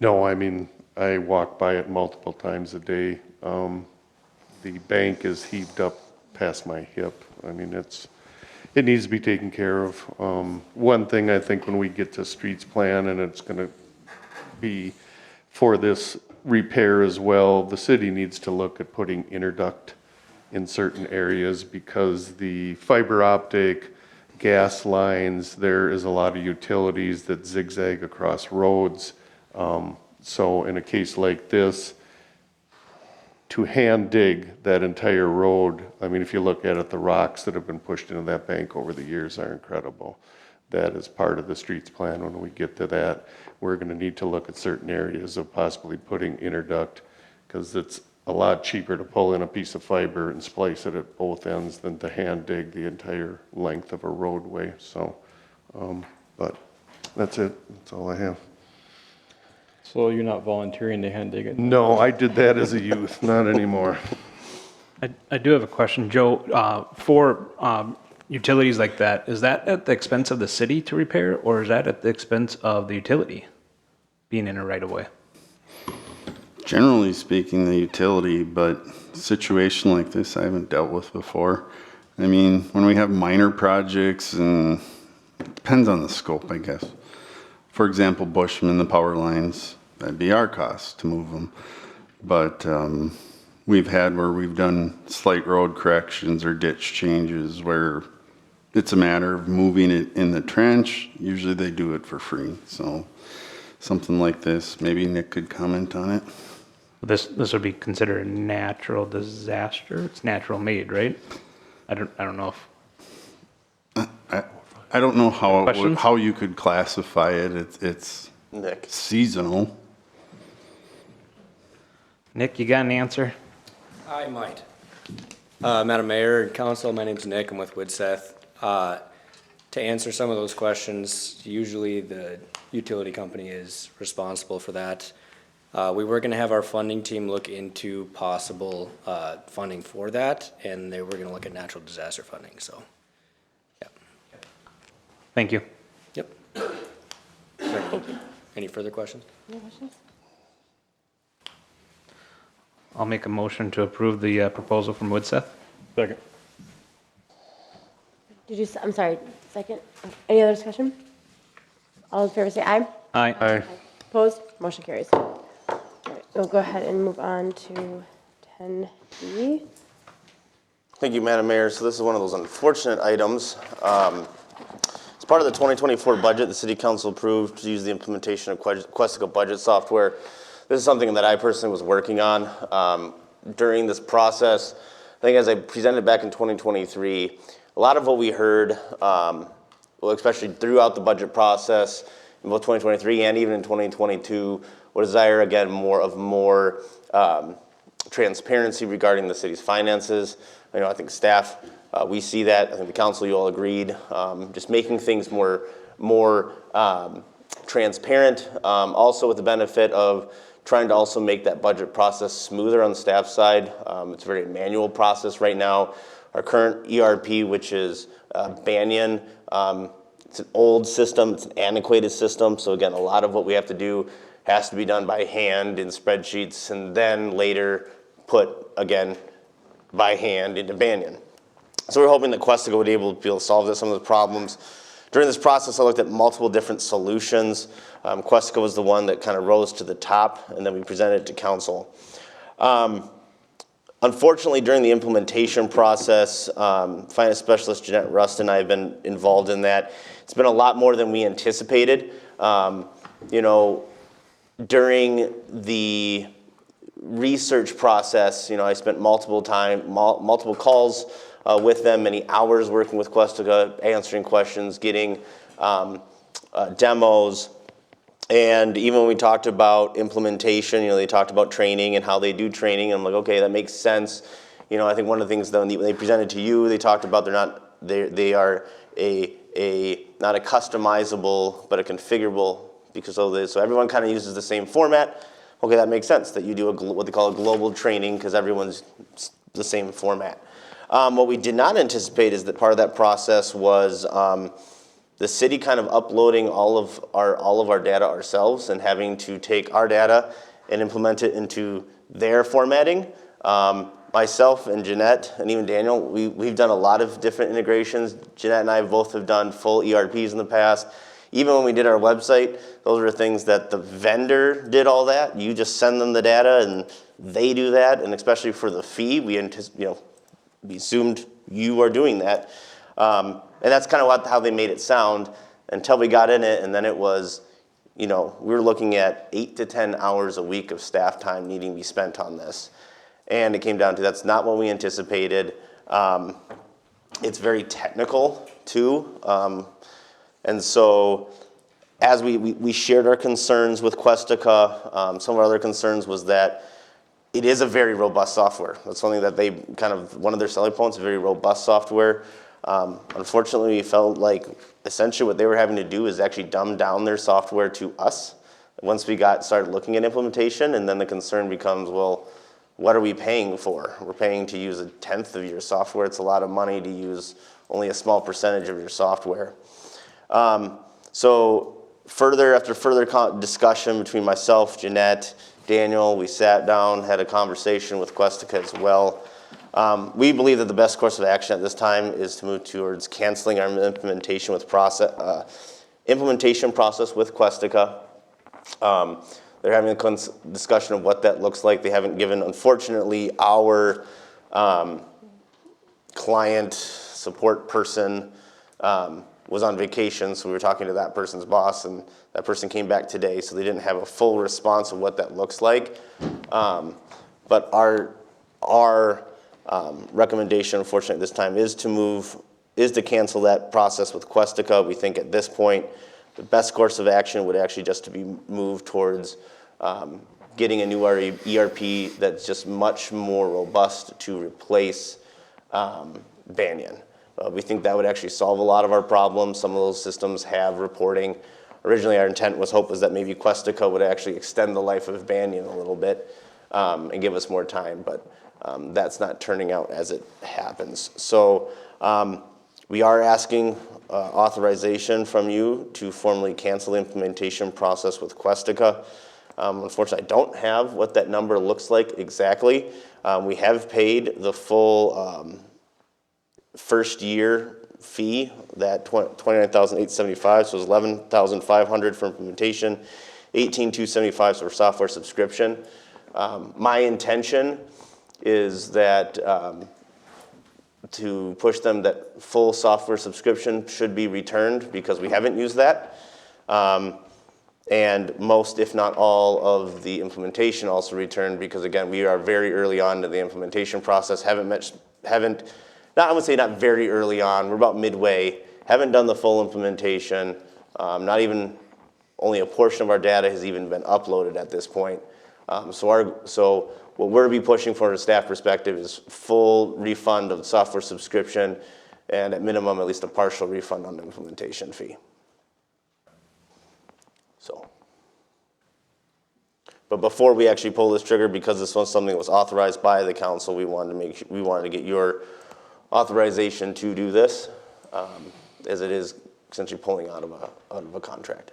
No, I mean, I walk by it multiple times a day. The bank is heaved up past my hip. I mean, it needs to be taken care of. One thing I think when we get to streets plan, and it's gonna be for this repair as well, the city needs to look at putting interduct in certain areas because the fiber optic, gas lines, there is a lot of utilities that zigzag across roads. So in a case like this, to hand dig that entire road, I mean, if you look at it, the rocks that have been pushed into that bank over the years are incredible. That is part of the streets plan. When we get to that, we're gonna need to look at certain areas of possibly putting interduct, because it's a lot cheaper to pull in a piece of fiber and splice it at both ends than to hand dig the entire length of a roadway. So, but that's it. That's all I have. So you're not volunteering to hand dig it? No, I did that as a youth, not anymore. I do have a question, Joe. For utilities like that, is that at the expense of the city to repair, or is that at the expense of the utility being in a right of way? Generally speaking, the utility, but a situation like this I haven't dealt with before. I mean, when we have minor projects, and it depends on the scope, I guess. For example, Bushman, the power lines, that'd be our cost to move them. But we've had where we've done slight road corrections or ditch changes where it's a matter of moving it in the trench. Usually they do it for free. So something like this, maybe Nick could comment on it. This would be considered a natural disaster. It's natural made, right? I don't know if. I don't know Questions? how you could classify it. It's Nick. seasonal. Nick, you got an answer? I might. Madam Mayor and Council, my name's Nick. I'm with Widseth. To answer some of those questions, usually the utility company is responsible for that. We were going to have our funding team look into possible funding for that, and they were going to look at natural disaster funding. So, yeah. Thank you. Yep. Any further questions? Any questions? I'll make a motion to approve the proposal from Widseth. Second. I'm sorry, second? Any other discussion? All in favor say aye. Aye. Aye. Opposed? Motion carries. All right, we'll go ahead and move on to 10B. Thank you, Madam Mayor. So this is one of those unfortunate items. As part of the 2024 budget, the City Council approved to use the implementation of Questico budget software. This is something that I personally was working on during this process. I think as I presented back in 2023, a lot of what we heard, well, especially throughout the budget process in both 2023 and even in 2022, was desire, again, more transparency regarding the city's finances. I think staff, we see that. I think the council, you all agreed. Just making things more transparent, also with the benefit of trying to also make that budget process smoother on the staff side. It's a very manual process right now. Our current ERP, which is Banyan, It's an old system, it's an antiquated system, so again, a lot of what we have to do has to be done by hand in spreadsheets and then later put, again, by hand into Banyan. So we're hoping that Questica would be able to solve some of the problems. During this process, I looked at multiple different solutions. Questica was the one that kind of rose to the top, and then we presented it to council. Unfortunately, during the implementation process, finance specialist Jeanette Rust and I have been involved in that. It's been a lot more than we anticipated. You know, during the research process, you know, I spent multiple calls with them, many hours working with Questica, answering questions, getting demos. And even when we talked about implementation, you know, they talked about training and how they do training. I'm like, okay, that makes sense. You know, I think one of the things though, when they presented to you, they talked about they are not a customizable, but a configurable, because of this. So everyone kind of uses the same format. Okay, that makes sense that you do what they call a global training because everyone's the same format. What we did not anticipate is that part of that process was the city kind of uploading all of our data ourselves and having to take our data and implement it into their formatting. Myself and Jeanette and even Daniel, we've done a lot of different integrations. Jeanette and I both have done full ERPs in the past. Even when we did our website, those are things that the vendor did all that. You just send them the data and they do that. And especially for the fee, we assumed you are doing that. And that's kind of how they made it sound until we got in it, and then it was, you know, we were looking at 8 to 10 hours a week of staff time needing to be spent on this. And it came down to that's not what we anticipated. It's very technical too. And so as we shared our concerns with Questica, some of our other concerns was that it is a very robust software. That's something that they one of their selling points, a very robust software. Unfortunately, we felt like essentially what they were having to do is actually dumb down their software to us once we started looking at implementation, and then the concern becomes, well, what are we paying for? We're paying to use 1/10 of your software. It's a lot of money to use only a small percentage of your software. So after further discussion between myself, Jeanette, Daniel, we sat down, had a conversation with Questica as well. We believe that the best course of action at this time is to move towards canceling our implementation process with Questica. They're having a discussion of what that looks like. They haven't given, unfortunately, our client support person was on vacation, so we were talking to that person's boss, and that person came back today, so they didn't have a full response of what that looks like. But our recommendation, unfortunately, this time is to cancel that process with Questica. We think at this point, the best course of action would actually just to be moved towards getting a new ERP that's just much more robust to replace Banyan. We think that would actually solve a lot of our problems. Some of those systems have reporting. Originally, our intent was that maybe Questica would actually extend the life of Banyan a little bit and give us more time, but that's not turning out as it happens. So we are asking authorization from you to formally cancel the implementation process with Questica. Unfortunately, I don't have what that number looks like exactly. We have paid the full first year fee, that $29,875, so it was $11,500 for implementation, $18,275 for software subscription. My intention is that to push them that full software subscription should be returned because we haven't used that. And most, if not all, of the implementation also returned because, again, we are very early on to the implementation process. I would say not very early on, we're about midway, haven't done the full implementation, not even, only a portion of our data has even been uploaded at this point. So what we're be pushing for a staff perspective is full refund of the software subscription and at minimum, at least a partial refund on the implementation fee. So, but before we actually pull this trigger, because this was something that was authorized by the council, we wanted to get your authorization to do this, as it is essentially pulling out of a contract.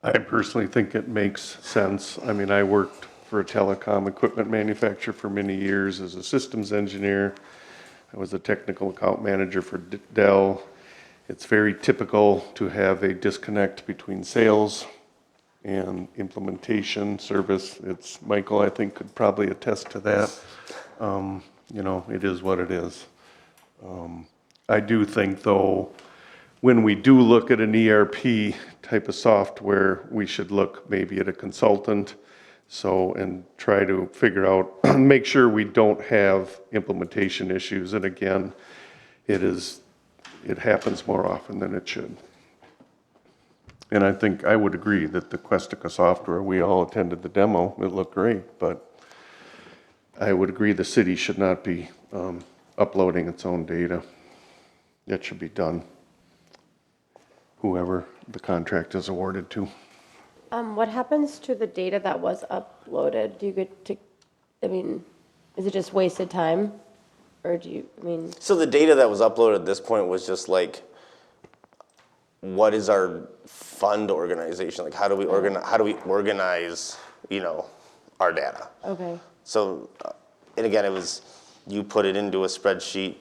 I personally think it makes sense. I mean, I worked for a telecom equipment manufacturer for many years as a systems engineer. I was a technical account manager for Dell. It's very typical to have a disconnect between sales and implementation service. It's, Michael, I think, could probably attest to that. You know, it is what it is. I do think, though, when we do look at an ERP type of software, we should look maybe at a consultant, and try to figure out, make sure we don't have implementation issues. And again, it happens more often than it should. And I think I would agree that the Questica software, we all attended the demo, it looked great, but I would agree the city should not be uploading its own data. That should be done, whoever the contract is awarded to. What happens to the data that was uploaded? Do you get to, I mean, is it just wasted time? Or do you, I mean? So the data that was uploaded at this point was just like, what is our fund organization? Like, how do we organize, you know, our data? Okay. So, and again, it was, you put it into a spreadsheet,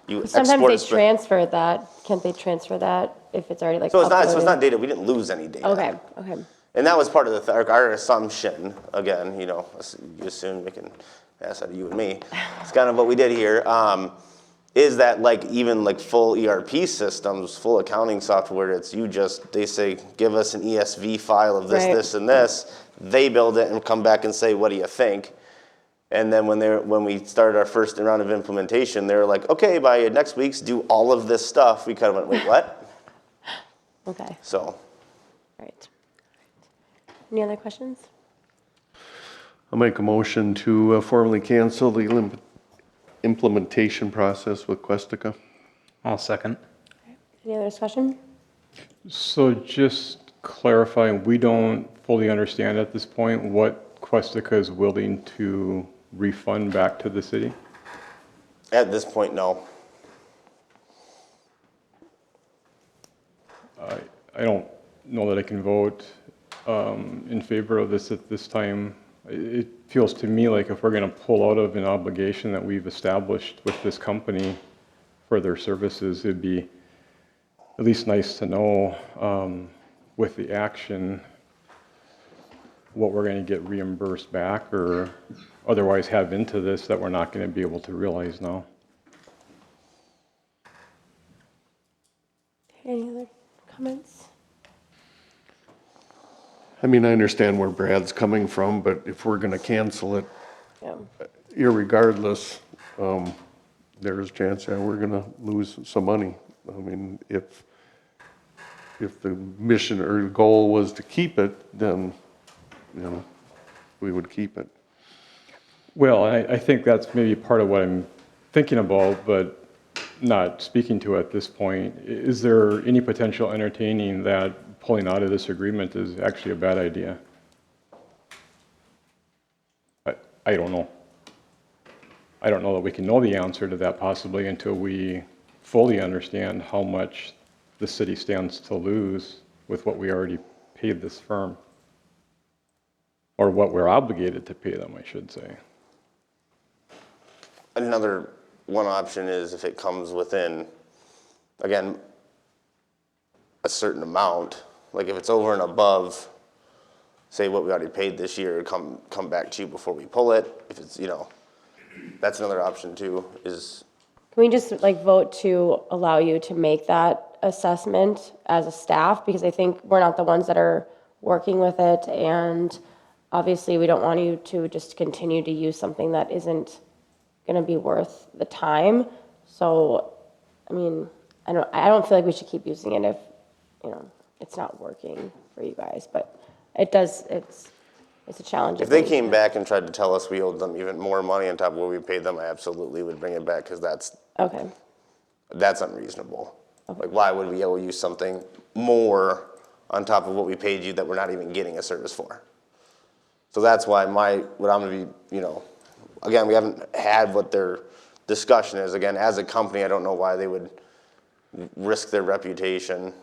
you Sometimes export they transfer that. Can't they transfer that if it's already like So it's uploaded? not data, we didn't lose any data. Okay, okay. And that was part of our assumption, again, you know, you assume we can ask that of you and me. It's kind of what we did here, is that like even like full ERP systems, full accounting software, it's they say, give us an ESV file of this, Right. this, and this. They build it and come back and say, what do you think? And then when we started our first round of implementation, they were like, okay, by next week's do all of this stuff. We kind of went, wait, what? Okay, So. right. Any other questions? I'll make a motion to formally cancel the implementation process with Questica. I'll second. Any other discussion? So just clarifying, we don't fully understand at this point what Questica is willing to refund back to the city? At this point, no. I don't know that I can vote in favor of this at this time. It feels to me like if we're going to pull out of an obligation that we've established with this company for their services, it'd be at least nice to know with the action what we're going to get reimbursed back or otherwise have into this that we're not going to be able to realize now. Any other comments? I mean, I understand where Brad's coming from, but if we're gonna cancel it, Yeah. irregardless, there's a chance, we're gonna lose some money. I mean, if the mission or goal was to keep it, then, you know, we would keep it. Well, I think that's maybe part of what I'm thinking about, but not speaking to at this point. Is there any potential entertaining that pulling out of this agreement is actually a bad idea? I don't know. I don't know that we can know the answer to that possibly until we fully understand how much the city stands to lose with what we already paid this firm. Or what we're obligated to pay them, I should say. Another one option is if it comes within, again, a certain amount, like if it's over and above, say what we already paid this year, come back to you before we pull it. If it's, you know, that's another option too, is. Can we just like vote to allow you to make that assessment as a staff? Because I think we're not the ones that are working with it, and obviously we don't want you to just continue to use something that isn't gonna be worth the time. So, I mean, I don't feel like we should keep using it if, you know, it's not working for you guys, but it's a challenge. If they came back and tried to tell us we owed them even more money on top of what we paid them, I absolutely would bring it back, because that's unreasonable. Okay. Like, why would we owe you something more on top of what we paid you that we're not even getting a service for? So that's why what I'm gonna be, you know, again, we haven't had what their discussion is. Again, as a company, I don't know why they would risk their reputation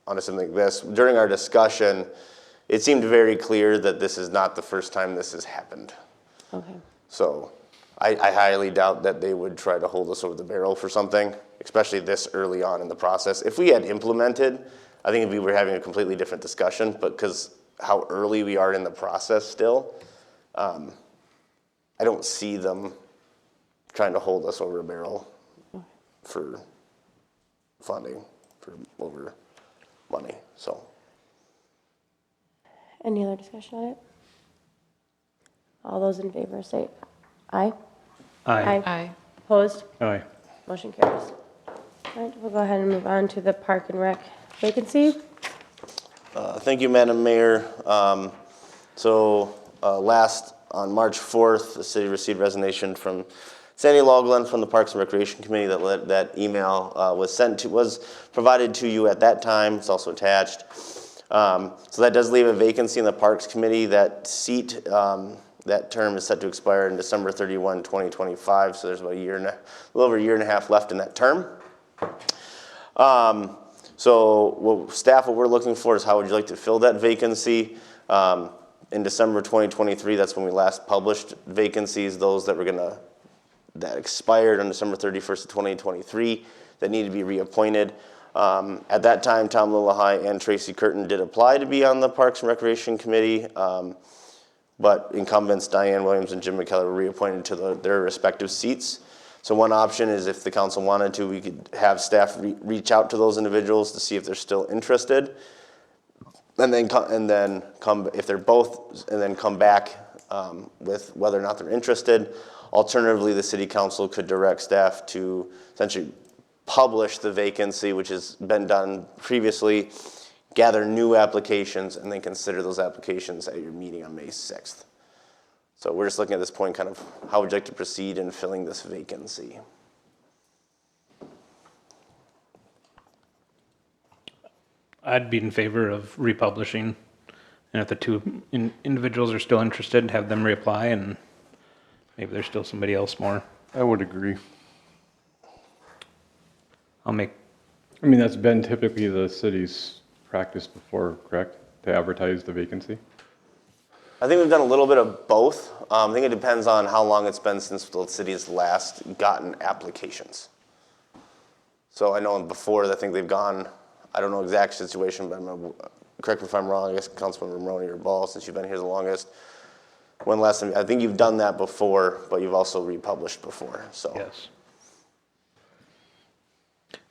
on something like this. During our discussion, it seemed very clear that this is not the first time this has happened. Okay. So I highly doubt that they would try to hold us over the barrel for something, especially this early on in the process. If we had implemented, I think we were having a completely different discussion, but because how early we are in the process still, I don't see them trying to hold us over a barrel for funding, for over money, so. Any other discussion on it? All those in favor say aye. Aye. Aye. Opposed? Aye. Motion carries. All right, we'll go ahead and move on to the Park and Rec vacancy. Thank you, Madam Mayor. Last, on March 4th, the city received resignation from Sandy Logland from the Parks and Recreation Committee. That email was provided to you at that time. It's also attached. So that does leave a vacancy in the Parks Committee. That seat, that term is set to expire in December 31, 2025. So there's about a little over a year and a half left in that term. Staff, what we're looking for is how would you like to fill that vacancy? In December 2023, that's when we last published vacancies, those that expired on December 31st of 2023 that need to be reappointed. At that time, Tom Lillahai and Tracy Curtin did apply to be on the Parks and Recreation Committee, but incumbents Diane Williams and Jim McKellar were reappointed to their respective seats. So one option is if the council wanted to, we could have staff reach out to those individuals to see if they're still interested. And then come if they're both, and then come back with whether or not they're interested. Alternatively, the city council could direct staff to essentially publish the vacancy, which has been done previously, gather new applications, and then consider those applications at your meeting on May 6th. So we're just looking at this point, kind of how would you like to proceed in filling this vacancy? I'd be in favor of republishing, and if the two individuals are still interested, have them reapply, and maybe there's still somebody else more. I would agree. I mean, that's been typically the city's practice before, correct? To advertise the vacancy? I think we've done a little bit of both. I think it depends on how long it's been since the city has last gotten applications. So I know before, I think they've gone, I don't know exact situation, but correct me if I'm wrong, I guess Councilmember Maroney or Ball, since you've been here the longest. When last time, I think you've done that before, but you've also republished before, so. yes.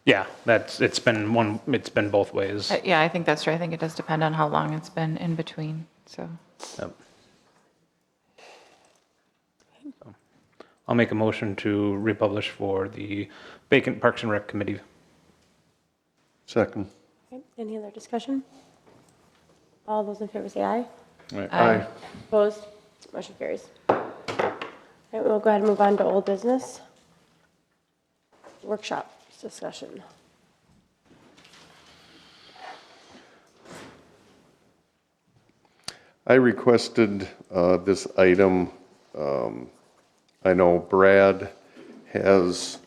Yeah, it's been both ways. Yeah, I think that's right. I think it does depend on how long it's been in between, so. Yep. I'll make a motion to republish for the vacant Parks and Rec Committee. Second. Okay, any other discussion? All those in favor say aye. Aye. Opposed? Motion carries. All right, we'll go ahead and move on to old business. Workshop discussion. I requested this item. I know Brad has,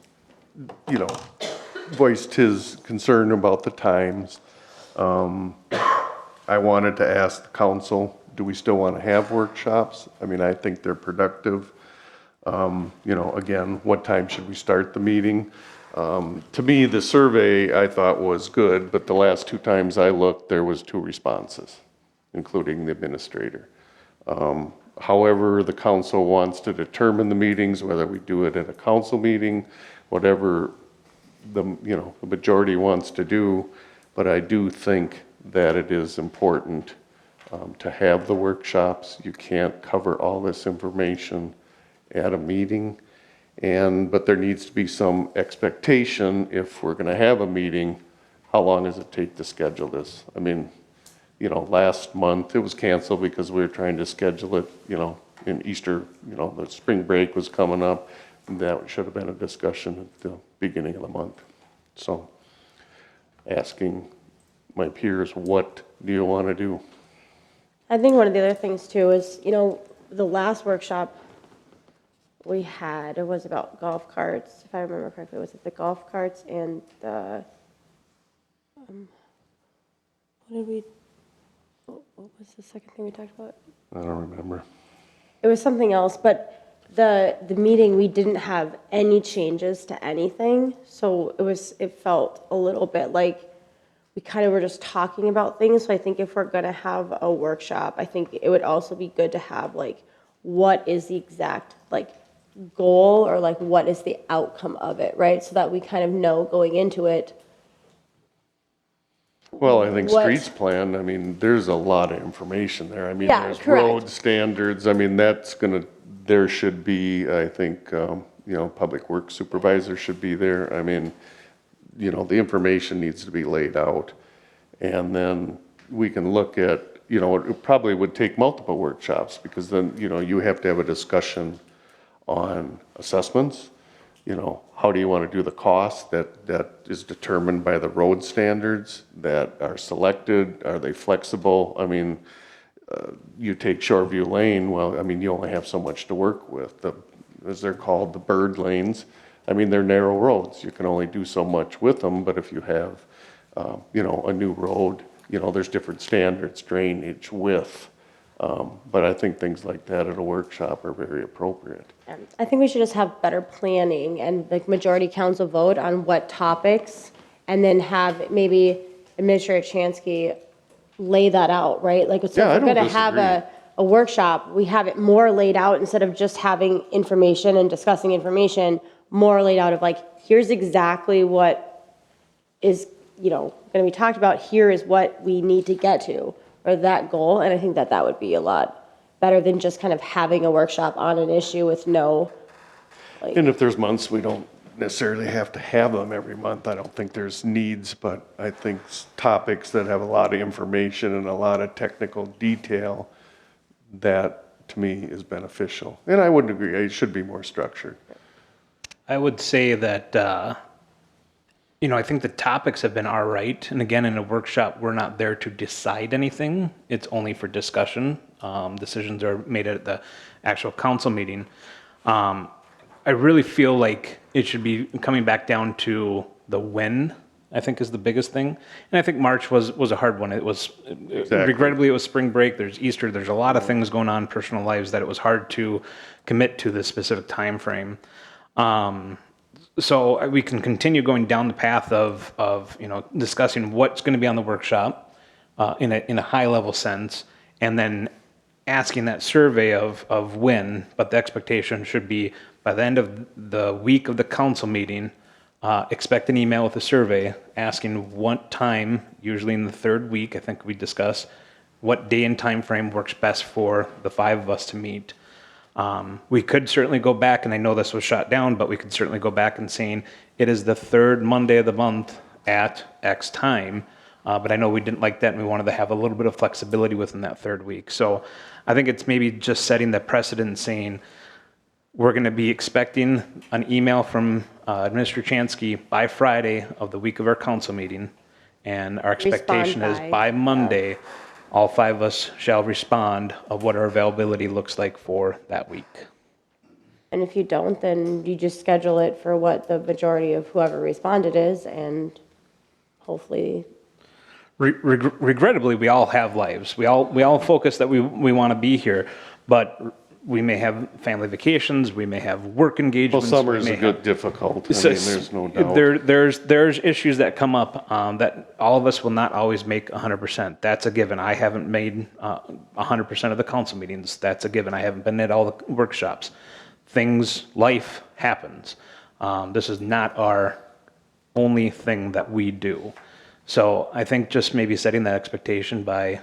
voiced his concern about the times. I wanted to ask the council, do we still want to have workshops? I mean, I think they're productive. Again, what time should we start the meeting? To me, the survey I thought was good, but the last two times I looked, there was 2 responses, including the administrator. However, the council wants to determine the meetings, whether we do it at a council meeting, whatever the majority wants to do. But I do think that it is important to have the workshops. You can't cover all this information at a meeting. But there needs to be some expectation if we're gonna have a meeting, how long does it take to schedule this? I mean, last month it was canceled because we were trying to schedule it, in Easter, the spring break was coming up. And that should have been a discussion at the beginning of the month. So asking my peers, what do you want to do? I think one of the other things too is, the last workshop we had, it was about golf carts, if I remember correctly. Was it the golf carts and the What did we, what was the second thing we talked about? I don't remember. It was something else, but the meeting, we didn't have any changes to anything. So it felt a little bit like we kind of were just talking about things. So I think if we're gonna have a workshop, I think it would also be good to have like, what is the exact like goal or like what is the outcome of it, right? So that we kind of know going into it. Well, I think What- streets plan, I mean, there's a lot of information there. I mean, Yeah, there's correct. road standards, I mean, there should be, I think, public works supervisor should be there. I mean, the information needs to be laid out. And then we can look at, it probably would take multiple workshops because then, you have to have a discussion on assessments. How do you want to do the cost that is determined by the road standards that are selected? Are they flexible? I mean, you take Shoreview Lane, well, I mean, you only have so much to work with. As they're called, the bird lanes, I mean, they're narrow roads. You can only do so much with them, but if you have, a new road, there's different standards, drainage, width. But I think things like that at a workshop are very appropriate. I think we should just have better planning and like majority council vote on what topics and then have maybe Administrator Chansky lay that out, right? Like, so Yeah, I if we're don't gonna have disagree. a workshop, we have it more laid out instead of just having information and discussing information, more laid out of like, here's exactly what is, gonna be talked about, here is what we need to get to, or that goal, and I think that would be a lot better than just kind of having a workshop on an issue with no, And if there's months, we don't necessarily have to have them every month. I don't think there's needs, but I think topics that have a lot of information and a lot of technical detail, that to me is beneficial. And I wouldn't agree, it should be more structured. I would say that, I think the topics have been all right. And again, in a workshop, we're not there to decide anything. It's only for discussion. Decisions are made at the actual council meeting. I really feel like it should be coming back down to the when, I think is the biggest thing. And I think March was a hard one. It was, regrettably, it was spring break, there's Easter, there's a lot of things going on in personal lives that it was hard to commit to this specific time frame. So we can continue going down the path of discussing what's going to be on the workshop in a high level sense, and then asking that survey of when, but the expectation should be by the end of the week of the council meeting, expect an email with a survey asking what time, usually in the third week, I think we discuss, what day and time frame works best for the five of us to meet. We could certainly go back, and I know this was shot down, but we could certainly go back and saying it is the third Monday of the month at X time. But I know we didn't like that, and we wanted to have a little bit of flexibility within that third week. So I think it's maybe just setting the precedent and saying we're going to be expecting an email from Administrator Chansky by Friday of the week of our council meeting. And our expectation is by Monday, all five of us shall respond of what our availability looks like for that week. and if you don't, then you just schedule it for what the majority of whoever responded is, and hopefully. Regrettably, we all have lives. We all focus that we want to be here, but we may have family vacations, we may have work Well, engagements. summer we is may a have- good difficult, I mean, there's no doubt. There's issues that come up that all of us will not always make 100%. That's a given. I haven't made 100% of the council meetings. That's a given. I haven't been at all the workshops. Life happens. This is not our only thing that we do. So I think just maybe setting that expectation by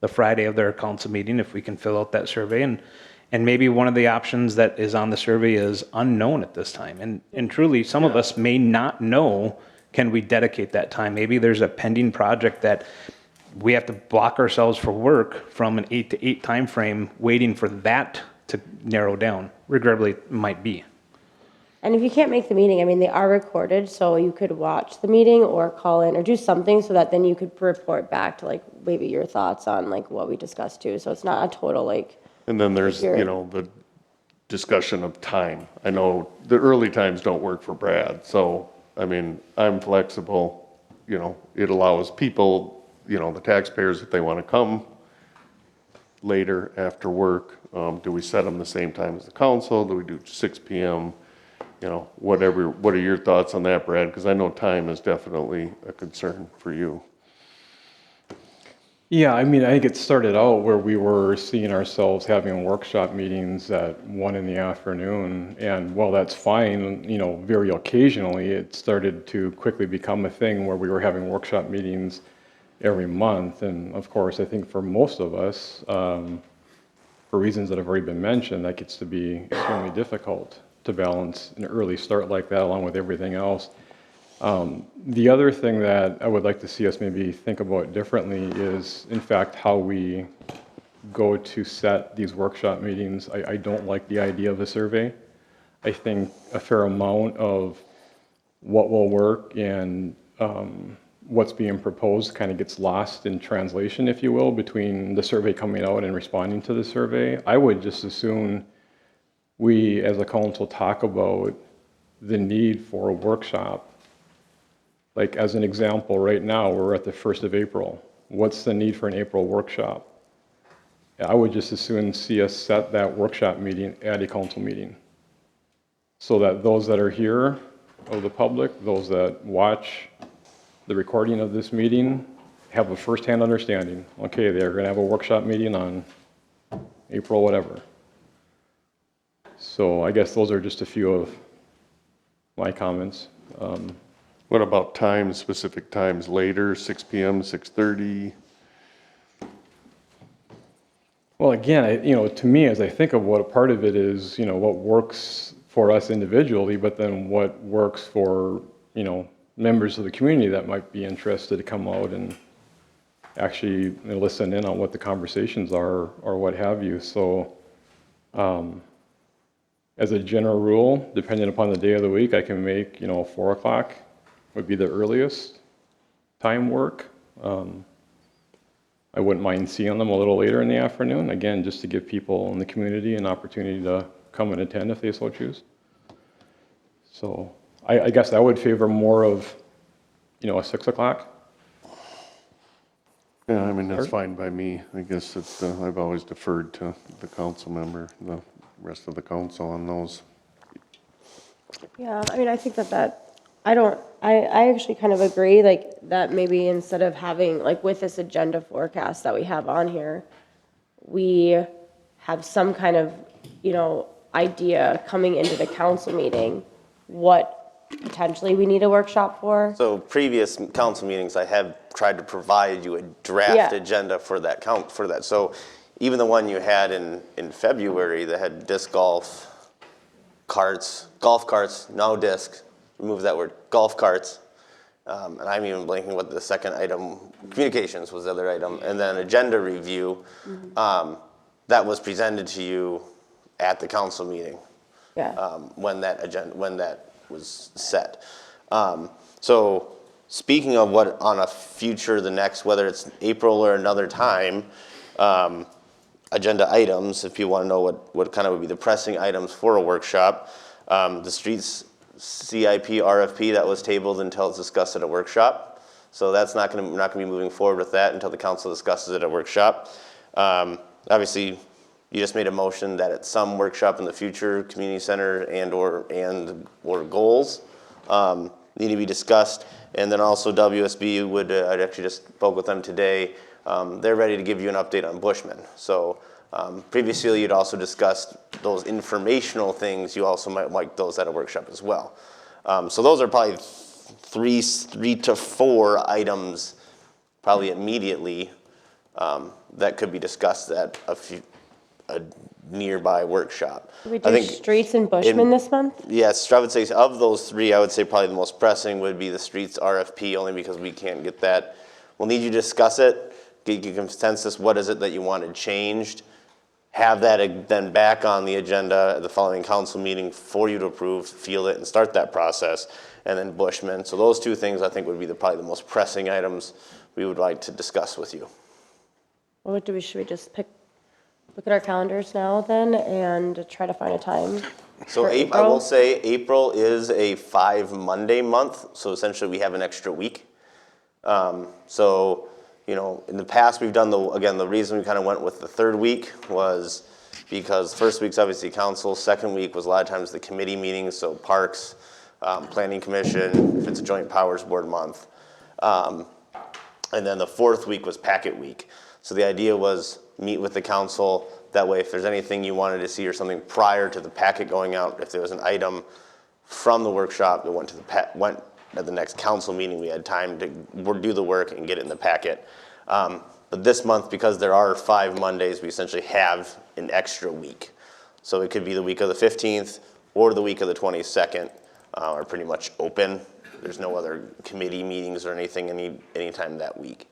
the Friday of their council meeting, if we can fill out that survey, and maybe one of the options that is on the survey is unknown at this time. And truly, some of us may not know, can we dedicate that time? Maybe there's a pending project that we have to block ourselves for work from an 8 to 8 time frame, waiting for that to narrow down. Regrettably, it might be. And if you can't make the meeting, I mean, they are recorded, so you could watch the meeting or call in or do something so that then you could report back to like maybe your thoughts on like what we discussed too. So it's not a total like. And then there's, the discussion of time. I know the early times don't work for Brad, so, I mean, I'm flexible. you know, it allows people, you know, the taxpayers, if they want to come later after work, do we set them the same time as the council? Do we do 6 PM? You know, whatever, what are your thoughts on that, Brad? Because I know time is definitely a concern for you. Yeah, I mean, I think it started out where we were seeing ourselves having workshop meetings at 1 in the afternoon. And while that's fine, you know, very occasionally, it started to quickly become a thing where we were having workshop meetings every month. And of course, I think for most of us, for reasons that have already been mentioned, that gets to be extremely difficult to balance an early start like that along with everything else. The other thing that I would like to see us maybe think about differently is, in fact, how we go to set these workshop meetings. I don't like the idea of a survey. I think a fair amount of what will work and what's being proposed kind of gets lost in translation, if you will, between the survey coming out and responding to the survey. I would just assume we, as a council, talk about the need for a workshop. Like, as an example, right now, we're at the 1st of April. What's the need for an April workshop? I would just as soon see us set that workshop meeting at a council meeting, so that those that are here, of the public, those that watch the recording of this meeting, have a firsthand understanding. Okay, they're going to have a workshop meeting on April whatever. So I guess those are just a few of my comments. What about times, specific times later, 6 PM, 6:30? Well, again, you know, to me, as I think of what a part of it is, you know, what works for us individually, but then what works for, you know, members of the community that might be interested to come out and actually listen in on what the conversations are or what have you. So, as a general rule, depending upon the day of the week, I can make, you know, 4 o'clock would be the earliest time work. I wouldn't mind seeing them a little later in the afternoon, again, just to give people in the community an opportunity to come and attend if they so choose. So I guess I would favor more of, you know, a 6 o'clock. Yeah, I mean, that's fine by me. I guess it's, I've always deferred to the council member, the rest of the council on those. Yeah, I mean, I think I actually kind of agree, like, that maybe instead of having, like, with this agenda forecast that we have on here, we have some kind of, you know, idea coming into the council meeting, what potentially we need a workshop for. So previous council meetings, I have tried to provide you a draft Yeah. agenda for that. So even the one you had in February that had disc golf carts, no disc, remove that word, golf carts. And I'm even blanking what the second item, communications was the other item, and then agenda review, that was presented to you at the council meeting. Yeah. When that was set. So speaking of what on a future, the next, whether it's April or another time, agenda items, if you want to know what kind of would be the pressing items for a workshop, the streets CIP RFP that was tabled until it's discussed at a workshop. So that's not going to be moving forward with that until the council discusses it at a workshop. Obviously, you just made a motion that at some workshop in the future, community center and or goals need to be discussed. And then also WSB would, I actually just spoke with them today. They're ready to give you an update on Bushman. So previously you'd also discussed those informational things. You also might like those at a workshop as well. So those are probably three to four items probably immediately that could be discussed at a nearby workshop. We do streets in Bushman this month? Yes, I would say of those three, I would say probably the most pressing would be the streets RFP, only because we can't get that. We'll need you to discuss it, get your consensus, what is it that you wanted changed, have that then back on the agenda at the following council meeting for you to approve, field it, and start that process, and then Bushman. So those two things I think would be probably the most pressing items we would like to discuss with you. Should we just look at our calendars now then and try to find a time? So I will say April is a 5 Monday month, so essentially we have an extra week. So, you know, in the past, we've done the reason we kind of went with the third week was because first week's obviously council, second week was a lot of times the committee meetings, so parks, planning commission, if it's a joint powers board month. And then the fourth week was packet week. So the idea was meet with the council, that way if there's anything you wanted to see or something prior to the packet going out, if there was an item from the workshop that went at the next council meeting, we had time to do the work and get it in the packet. But this month, because there are 5 Mondays, we essentially have an extra week. So it could be the week of the 15th or the week of the 22nd are pretty much open. There's no other committee meetings or anything anytime that week.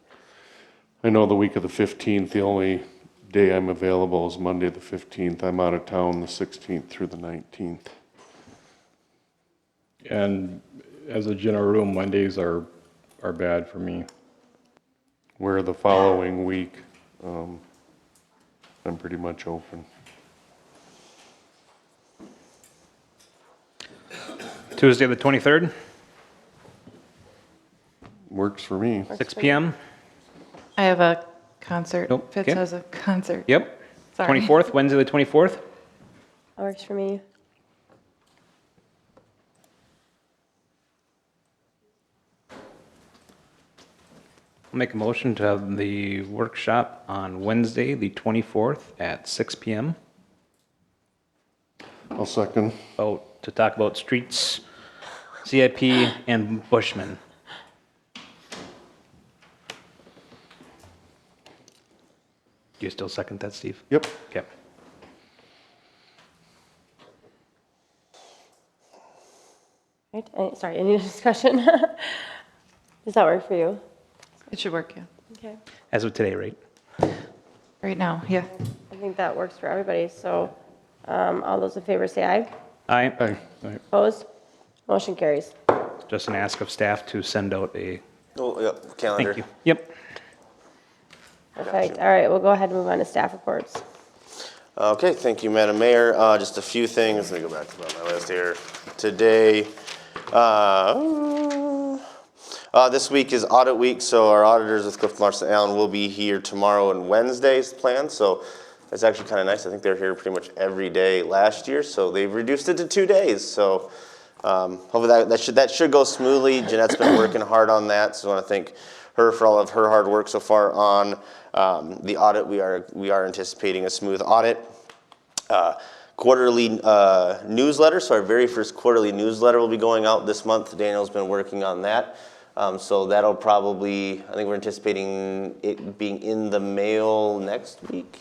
I know the week of the 15th, the only day I'm available is Monday the 15th. I'm out of town the 16th through the 19th. And as a general rule, Mondays are bad for me. Where the following week, I'm pretty much open. Tuesday, the 23rd, Works for me. 6 PM. I have a concert. Nope, Fitz okay. has a concert. Yep. Sorry. 24th, Wednesday, the 24th. That works for me. I'll make a motion to have the workshop on Wednesday, the 24th at 6 PM. I'll second. To talk about streets, CIP, and Bushman. Do you still second that, Steve? Yep. Okay. Right, sorry, any discussion? Does that work for you? It should work, yeah. Okay. As of today, right? Right now, yeah. I think that works for everybody, so all those in favor say aye. Aye. Aye. Opposed? Motion carries. Just an ask of staff to send out a, Oh, yep, calendar. thank you. Yep. Perfect. All right, we'll go ahead and move on to staff reports. Okay, thank you, Madam Mayor. Just a few things. Let me go back to my list here. Today, this week is audit week, so our auditors with Cliff Larson Allen will be here tomorrow and Wednesday's plan. So it's actually kind of nice. I think they're here pretty much every day last year, so they've reduced it to 2 days. So hopefully that should go smoothly. Jeanette's been working hard on that, so I want to thank her for all of her hard work so far on the audit. We are anticipating a smooth audit. Quarterly newsletter. So our very first quarterly newsletter will be going out this month. Daniel's been working on that. So that'll probably, I think we're anticipating it being in the mail next week.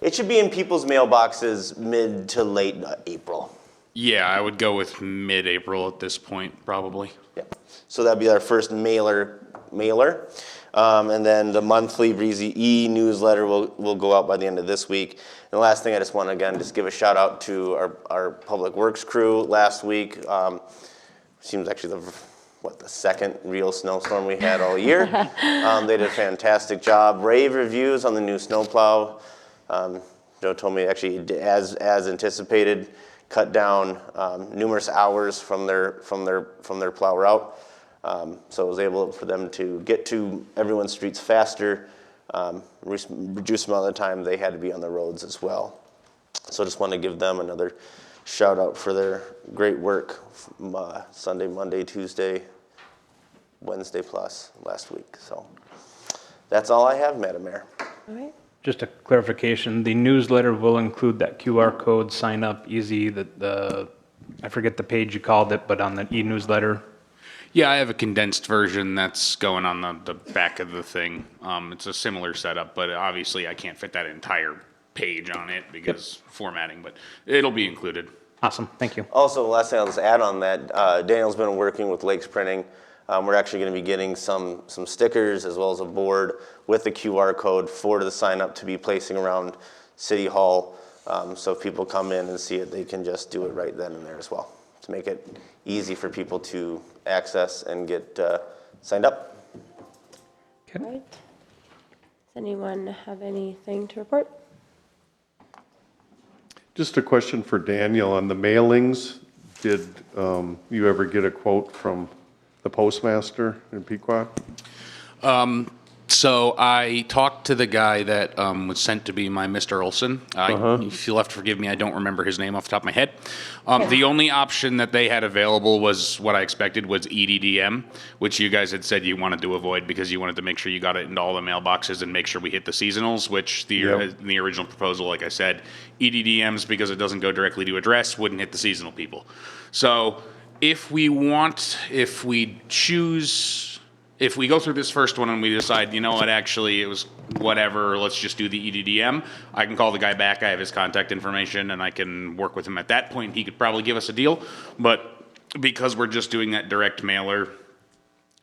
It should be in people's mailboxes mid to late April. Yeah, I would go with mid-April at this point, probably. Yeah. So that'd be our first mailer. And then the monthly Breezy e-newsletter will go out by the end of this week. And the last thing I just want to, again, just give a shout out to our Public Works crew last week. Seems actually the second real snowstorm we had all year. They did a fantastic job. Rave reviews on the new snowplow. Joe told me actually, as anticipated, cut down numerous hours from their plow route. So it was able for them to get to everyone's streets faster, reduce the amount of time they had to be on the roads as well. So I just want to give them another shout out for their great work from, Sunday, Monday, Tuesday, Wednesday plus last week. So that's all I have, Madam Mayor. All right. Just a clarification, the newsletter will include that QR code, sign up easy, I forget the page you called it, but on the e-newsletter. Yeah, I have a condensed version that's going on the back of the thing. It's a similar setup, but obviously I can't fit that entire page on it because formatting, but it'll be included. Awesome, thank you. Also, the last thing I'll just add on that, Daniel's been working with Lakes Printing. We're actually going to be getting some stickers as well as a board with the QR code for the sign up to be placing around City Hall. So if people come in and see it, they can just do it right then and there as well to make it easy for people to access and get signed up. All right. Does anyone have anything to report? Just a question for Daniel on the mailings. Did you ever get a quote from the postmaster in Pequot? So I talked to the guy that was sent to be my Mr. Olson. If you'll have to forgive me, I don't remember his name off the top of my head. The only option that they had available was what I expected was EDDM, which you guys had said you wanted to avoid because you wanted to make sure you got it into all the mailboxes and make sure we hit the seasonals, which in the original proposal, like I said, EDDMs, because it doesn't go directly to address, wouldn't hit the seasonal people. So if we go through this first one and we decide, you know what, actually it was whatever, let's just do the EDDM, I can call the guy back, I have his contact information, and I can work with him at that point. He could probably give us a deal, but because we're just doing that direct mailer,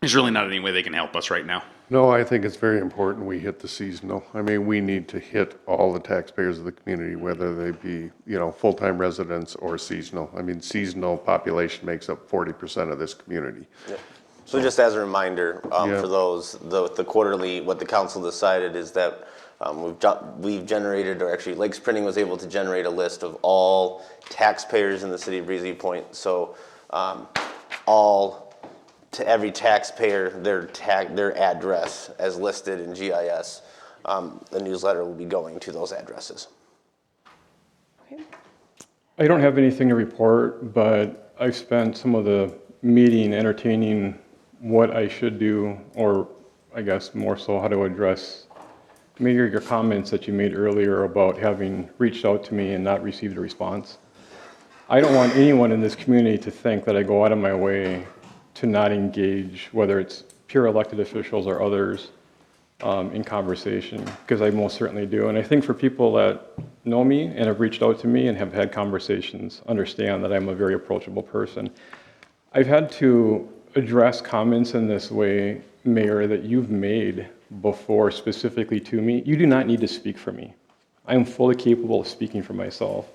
there's really not any way they can help us right now. No, I think it's very important we hit the seasonal. I mean, we need to hit all the taxpayers of the community, whether they be, full-time residents or seasonal. I mean, seasonal population makes up 40% of this community. Yeah. So just as a reminder, for those, the quarterly, what the council decided is that we've generated, or actually Lakes Printing was able to generate a list of all taxpayers in the city of Breezy Point. So to every taxpayer, their address as listed in GIS, the newsletter will be going to those addresses. I don't have anything to report, but I've spent some of the meeting entertaining what I should do, or I guess more so how to address maybe your comments that you made earlier about having reached out to me and not received a response. I don't want anyone in this community to think that I go out of my way to not engage, whether it's pure elected officials or others, in conversation, because I most certainly do. And I think for people that know me and have reached out to me and have had conversations, understand that I'm a very approachable person. I've had to address comments in this way, Mayor, that you've made before specifically to me. You do not need to speak for me. I am fully capable of speaking for myself.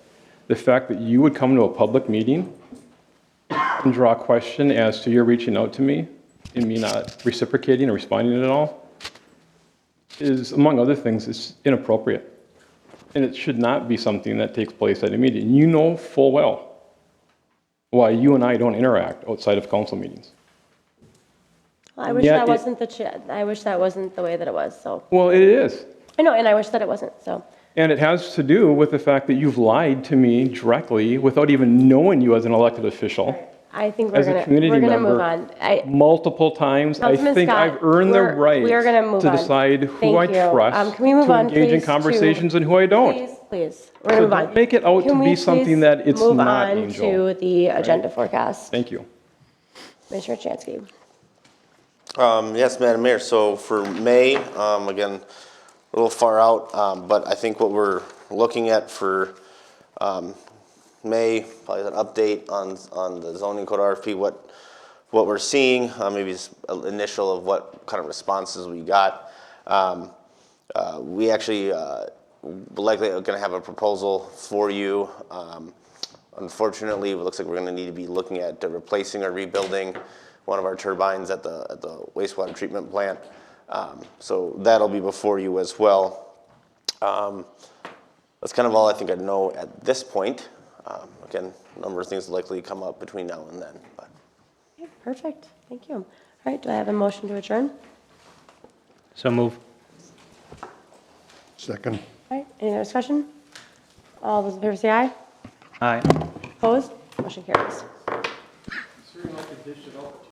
The fact that you would come to a public meeting and draw a question as to your reaching out to me and me not reciprocating or responding at all is, among other things, is inappropriate. And it should not be something that takes place at a meeting. You know full well why you and I don't interact outside of council meetings. Well, I wish that wasn't I wish that wasn't the way that it was, so. Well, it is. I know, and I wish that it wasn't, so. And it has to do with the fact that you've lied to me directly without even knowing you as an elected official. I think As a community move member, on. multiple times. I Councilman think Scott, I've earned the right we are gonna move to on. decide who Thank I you. trust Can we move to on, engage in please, conversations and who I don't. Please, we're gonna So move on. don't make it out to Can we be something please that it's not, Move Angel. on to the agenda forecast. Thank you. Commissioner Chansky. Yes, Madam Mayor. So for May, again, a little far out, but I think what we're looking at for May, probably an update on the zoning code RFP, what we're seeing, maybe just an initial of what kind of responses we got. We actually likely are going to have a proposal for you. Unfortunately, it looks like we're going to need to be looking at replacing or rebuilding one of our turbines at the wastewater treatment plant. So that'll be before you as well. That's kind of all I think I know at this point. Again, a number of things likely come up between now and then. But. Okay, perfect, thank you. All right, do I have a motion to adjourn? So move. Second. All right, any other discussion? All those in favor say aye. Aye. Opposed? Motion carries.